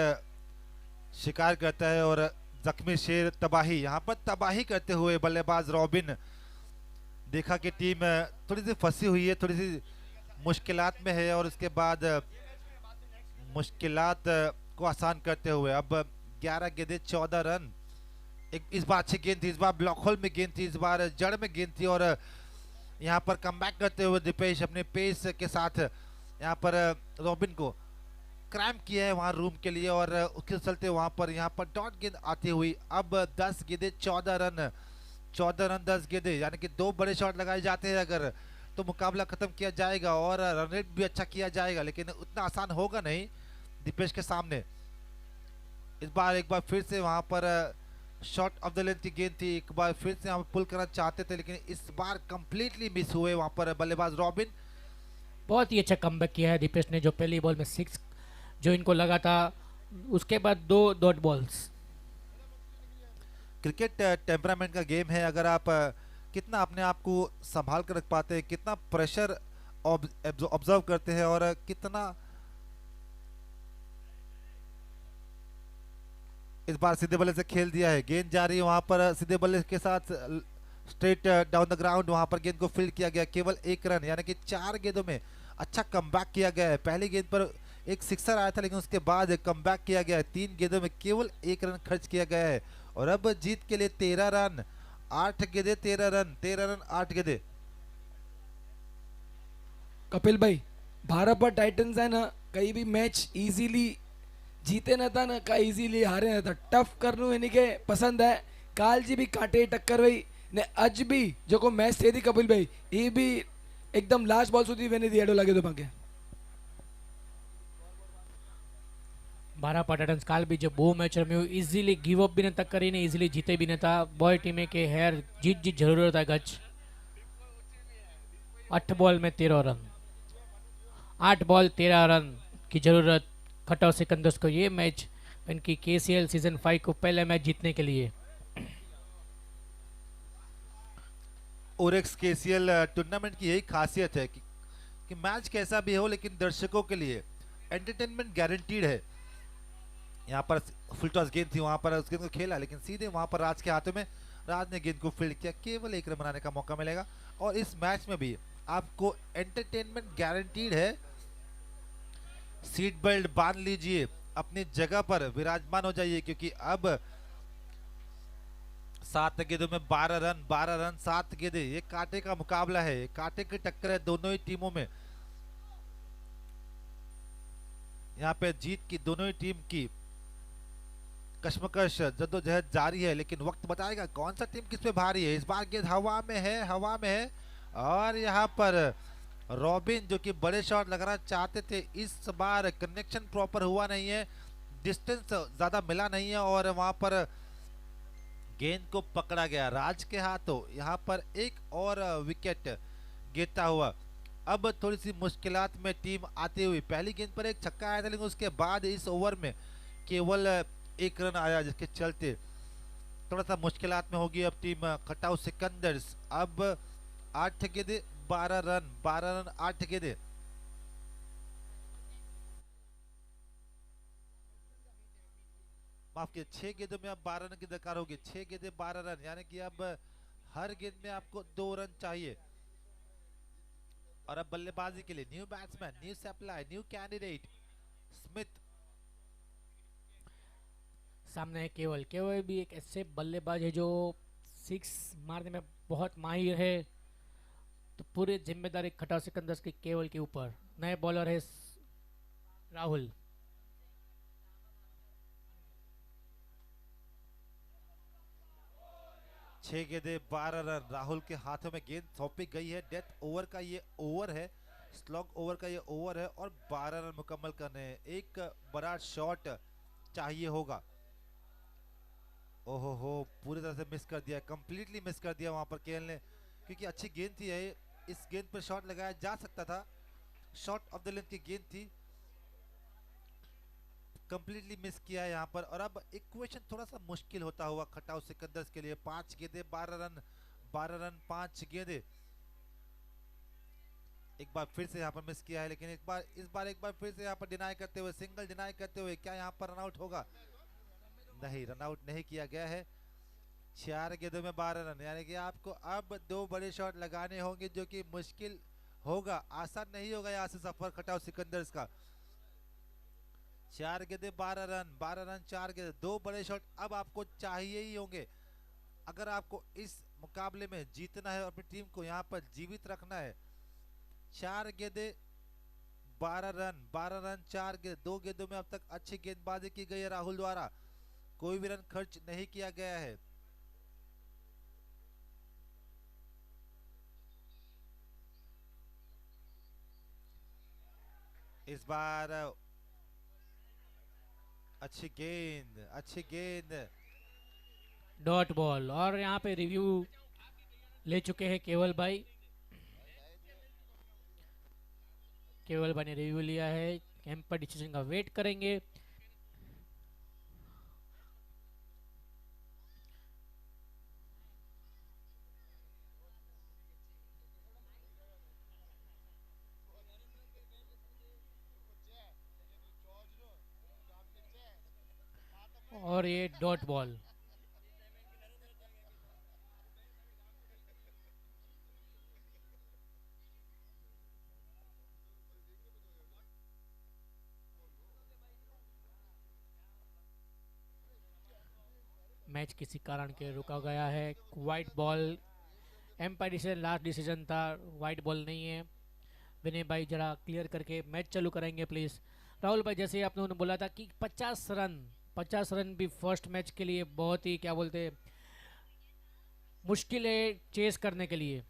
शिकार करता है और जख्मी शेर तबाही। यहाँ पर तबाही करते हुए बल्लेबाज रॉबिन, देखा कि टीम थोड़ी सी फंसी हुई है, थोड़ी सी मुश्किलात में है और उसके बाद मुश्किलात को आसान करते हुए अब 11 गेंदें 14 रन। एक इस बार अच्छी गेंद थी, इस बार ब्लॉक होल में गेंद थी, इस बार जड़ में गेंद थी और यहाँ पर कमबैक करते हुए दीपेश अपने पेस के साथ यहाँ पर रॉबिन को क्रैम्प किया है वहाँ रूम के लिए और उसके चलते वहाँ पर डॉट गेंद आती हुई अब 10 गेंदें 14 रन। 14 रन 10 गेंदें, यानी कि 2 बड़े शॉट लगाए जाते हैं अगर तो मुकाबला खत्म किया जाएगा और रन रेट भी अच्छा किया जाएगा, लेकिन उतना आसान होगा नहीं दीपेश के सामने। इस बार एक बार फिर से वहाँ पर शॉट ऑफ द लेंथ की गेंद थी, एक बार फिर से हम पुल करना चाहते थे लेकिन इस बार कंप्लीटली मिस हुए वहाँ पर बल्लेबाज रॉबिन। बहुत ही अच्छा कमबैक किया है दीपेश ने, जो पहली बॉल में 6 जो इनको लगा था, उसके बाद 2 डॉट बॉल्स। क्रिकेट टेम्परामेंट का गेम है, अगर आप कितना अपने आप को संभाल कर रख पाते हैं, कितना प्रेशर ऑब्जर्व करते हैं और कितना। इस बार सीधे बल्ले से खेल दिया है, गेंद जा रही है वहां पर सीधे बल्ले के साथ स्ट्रेट डाउन द ग्राउंड, वहां पर गेंद को फील्ड किया गया, केवल 1 रन, यानी कि 4 गेंदों में अच्छा कमबैक किया गया है। पहली गेंद पर एक सिक्सर आया था लेकिन उसके बाद कमबैक किया गया है, 3 गेंदों में केवल 1 रन खर्च किया गया है और अब जीत के लिए 13 रन 8 गेंदे 13 रन 13 रन 8 गेंदे। कपिल भाई, भारत पर टाइटंस है ना, कहीं भी मैच इजीली जीते न था ना का इजीली हारे न था, टफ करनू इन्हीं के पसंद है। काल जी भी काटे टक्कर भाई ने अज भी जो को मैच थे थी कपिल भाई, ये भी एकदम लास्ट बॉल सुधी वेने दियाडो लगे तो पाके बारह टाइटन्स काल भी जो बो मैच रम्યું इजीली गिव अप भी नता કરીને इजीली जीते भी नता। बॉय टीमे के हेर जीत जरूरत है गज। 8 बॉल में 13 रन, 8 बॉल 13 रन की जरूरत खटाव सिकंदर्स को ये मैच इनकी केसीएल सीजन 5 को पहले मैच जीतने के लिए। ओरेक्स केसीएल टूर्नामेंट की यही खासियत है कि मैच कैसा भी हो लेकिन दर्शकों के लिए एंटरटेनमेंट गारंटीड है। यहाँ पर फुल टॉस गेंद थी, वहां पर उस गेंद को खेला लेकिन सीधे वहां पर राज के हाथों में, राज ने गेंद को फील्ड किया, केवल 1 रन बनाने का मौका मिलेगा और इस मैच में भी आपको एंटरटेनमेंट गारंटीड है। सीट बेल्ट बांध लीजिए, अपनी जगह पर विराजमान हो जाइए क्योंकि अब 7 गेंदों में 12 रन 7 गेंदें, ये कांटे का मुकाबला है, कांटे की टक्कर है दोनों ही टीमों में। यहाँ पे जीत की दोनों ही टीम की कश्मकश जद्दोजहद जारी है लेकिन वक्त बताएगा कौन सा टीम किस पे भारी है। इस बार गेंद हवा में है और यहाँ पर रॉबिन जो कि बड़े शॉट लगाना चाहते थे, इस बार कनेक्शन प्रॉपर हुआ नहीं है, डिस्टेंस ज्यादा मिला नहीं है और वहां पर गेंद को पकड़ा गया राज के हाथों। यहाँ पर एक और विकेट गिरता हुआ अब थोड़ी सी मुश्किलात में टीम आती हुई। पहली गेंद पर एक छक्का आया था लेकिन उसके बाद इस ओवर में केवल 1 रन आया जिसके चलते थोड़ा सा मुश्किलात में होगी अब टीम खटाव सिकंदर्स। अब 8 गेंदे 12 रन 8 गेंदे। माफ किए 6 गेंदों में अब 12 रन की दरकार होगी, 6 गेंदे 12 रन, यानी कि अब हर गेंद में आपको 2 रन चाहिए। और अब बल्लेबाजी के लिए new batsman, new supply, new candidate Smith सामने है केवल भी एक ऐसे बल्लेबाज है जो 6 मारने में बहुत माहिर है। तो पूरी जिम्मेदारी खटाव सिकंदर्स की केवल के ऊपर। नए बॉलर है राहुल। 6 गेंदे 12 रन। राहुल के हाथों में गेंद सौंपी गई है। डेथ ओवर का ये ओवर है, स्लॉग ओवर का ये ओवर है और 12 रन मुकम्मल करने हैं। एक बड़ा शॉट चाहिए होगा। ओहो हो, पूरी तरह से मिस कर दिया, कंप्लीटली मिस कर दिया वहां पर केएल ने, क्योंकि अच्छी गेंद थी है, इस गेंद पर शॉट लगाया जा सकता था। शॉट ऑफ द लेंथ की गेंद थी, कंप्लीटली मिस किया है यहाँ पर। और अब इक्वेशन थोड़ा सा मुश्किल होता हुआ खटाव सिकंदर्स के लिए। 5 गेंदे 12 रन, 12 रन 5 गेंदे। एक बार फिर से यहाँ पर मिस किया है, लेकिन इस बार एक बार फिर से यहाँ पर डिनाई करते हुए, सिंगल डिनाई करते हुए, क्या यहाँ पर रनआउट होगा? नहीं, रनआउट नहीं किया गया है। 4 गेंदों में 12 रन, यानी कि आपको अब 2 बड़े शॉट लगाने होंगे, जो कि मुश्किल होगा, आसान नहीं होगा यहाँ से सफर खटाव सिकंदर्स का। 4 गेंदे 12 रन, 12 रन 4 गेंदे, 2 बड़े शॉट अब आपको चाहिए ही होंगे अगर आपको इस मुकाबले में जीतना है और अपनी टीम को यहाँ पर जीवित रखना है। 4 गेंदे 12 रन, 12 रन 4 गेंद, 2 गेंदों में अब तक अच्छी गेंदबाजी की गई है राहुल द्वारा, कोई भी रन खर्च नहीं किया गया है। इस बार अच्छी गेंद, अच्छी गेंद, डॉट बॉल। और यहाँ पे रिव्यू ले चुके हैं केवल भाई। केवल भाई ने रिव्यू लिया है, एम्पायर डिसीजन का वेट करेंगे। और ये डॉट बॉल। मैच किसी कारण के रुका गया है। White ball, umpire decision last decision था, वाइट बॉल नहीं है। विनय भाई जरा क्लियर करके मैच चालू कराएंगे प्लीज़। राहुल भाई, जैसे आप लोगों ने बोला था कि 50 रन भी फर्स्ट मैच के लिए बहुत ही क्या बोलते हैं मुश्किल है चेस करने के लिए।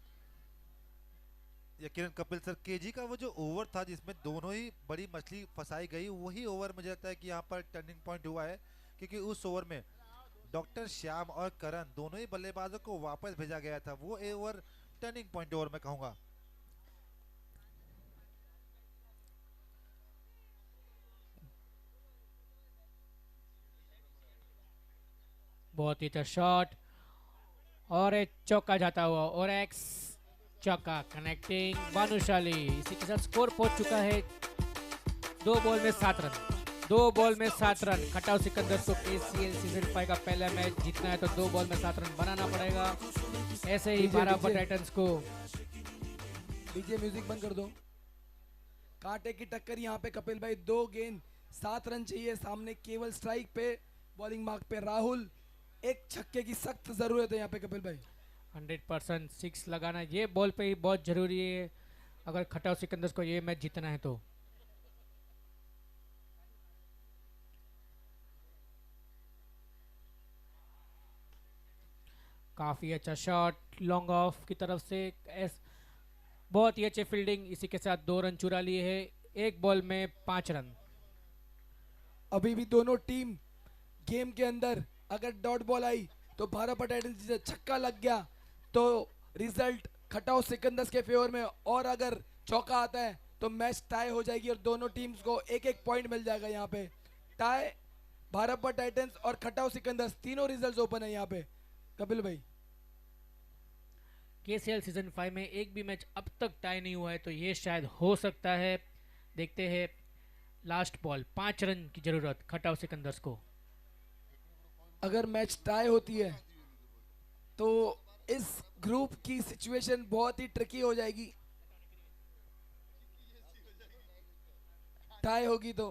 यकीनन कपिल सर, केजी का वो जो ओवर था जिसमें दोनों ही बड़ी मछली फंसाई गई, वही ओवर मुझे लगता है कि यहाँ पर टर्निंग पॉइंट हुआ है, क्योंकि उस ओवर में डॉक्टर श्याम और करण दोनों ही बल्लेबाजों को वापस भेजा गया था। वो ओवर टर्निंग पॉइंट ओवर मैं कहूंगा। बहुत ही अच्छा शॉट और एक चौका जाता हुआ और एक्स चौका कनेक्टिंग भानुशाली। इसी के साथ स्कोर पहुंच चुका है 2 बॉल में 7 रन। 2 बॉल में 7 रन। खटाव सिकंदर को KCL सीजन 5 का पहला मैच जीतना है तो 2 बॉल में 7 रन बनाना पड़ेगा। ऐसे ही बाराबर टाइटंस को। डीजे म्यूजिक बंद कर दो। कांटे की टक्कर यहाँ पे कपिल भाई, 2 गेंद 7 रन चाहिए। सामने केवल स्ट्राइक पे, बॉलिंग मार्क पे राहुल। एक छक्के की सख्त जरूरत है यहाँ पे कपिल भाई। 100% 6 लगाना ये बॉल पे ही बहुत जरूरी है अगर खटाव सिकंदर को ये मैच जीतना है तो। काफी अच्छा शॉट लॉन्ग ऑफ की तरफ से, बहुत ही अच्छे फील्डिंग। इसी के साथ 2 रन चुरा लिए हैं, 1 बॉल में 5 रन। अभी भी दोनों टीम गेम के अंदर, अगर डॉट बॉल आई तो भारत टाइटंस से छक्का लग गया तो रिजल्ट खटाव सिकंदर्स के फेवर में, और अगर चौका आता है तो मैच टाई हो जाएगी और दोनों टीम्स को 1-1 पॉइंट मिल जाएगा। यहाँ पे टाई, भारत टाइटंस और खटाव सिकंदर्स तीनों रिजल्ट्स ओपन है यहाँ पे कपिल भाई। KCL सीजन 5 में एक भी मैच अब तक टाई नहीं हुआ है तो ये शायद हो सकता है। देखते हैं। लास्ट बॉल, 5 रन की जरूरत खटाव सिकंदर्स को। अगर मैच टाई होती है तो इस ग्रुप की सिचुएशन बहुत ही ट्रिकी हो जाएगी। टाई होगी तो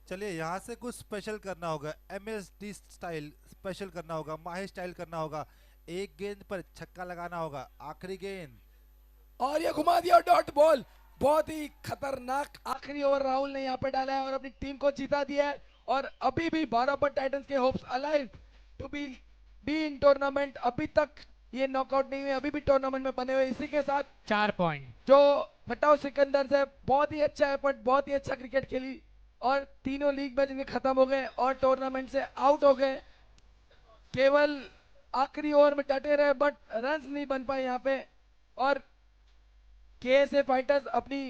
चलिए यहाँ से कुछ स्पेशल करना होगा, MSD स्टाइल स्पेशल करना होगा, माही स्टाइल करना होगा। एक गेंद पर छक्का लगाना होगा, आखिरी गेंद। और ये घुमा दिया डॉट बॉल, बहुत ही खतरनाक आखिरी ओवर राहुल ने यहाँ पे डाला है और अपनी टीम को जीता दिया है। और अभी भी बाराबर टाइटंस के hopes alive to be in tournament. अभी तक ये नॉकआउट नहीं हुए, अभी भी टूर्नामेंट में बने हुए। इसी के साथ 4 पॉइंट। जो फटाव सिकंदर से बहुत ही अच्छा एफर्ट, बहुत ही अच्छा क्रिकेट खेली और तीनों लीग मैच इनके खत्म हो गए और टूर्नामेंट से आउट हो गए। केवल आखिरी ओवर में डटे रहे बट रन नहीं बन पाए यहाँ पे। और केएसए फाइटर्स अपनी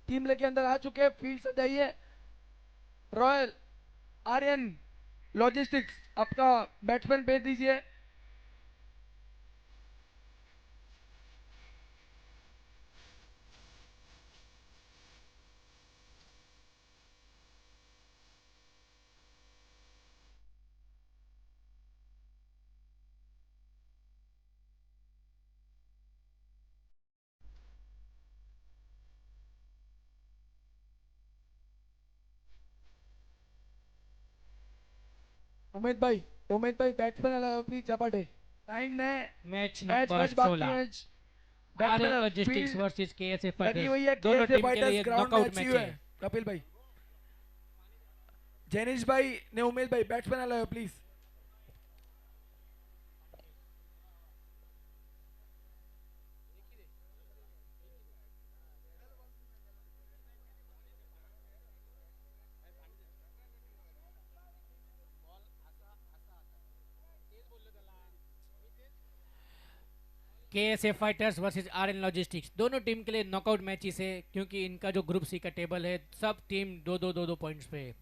टीम लेके अंदर आ चुके हैं। फील्ड सजाइए। रॉयल आर्यन लॉजिस्टिक्स आपका बैट्समैन भेज दीजिए। उमेद भाई बैट्समैन अपनी चपाटे टाइम है। मैच मैच नंबर मैच बाकी 16, match Aryan batsman logistics field versus KSA लगी हुई है। फाइटर्स। दोनों केएसए टीम के लिए fighters ground knockout match match हुआ है। है। कपिल भाई, जैनिश भाई ने उमेद भाई batsman allow please. KSA fighters versus Aryan logistics, दोनों टीम के लिए नॉकआउट मैचेस है क्योंकि इनका जो ग्रुप सी का टेबल है सब टीम 2-2 पॉइंट्स पे है।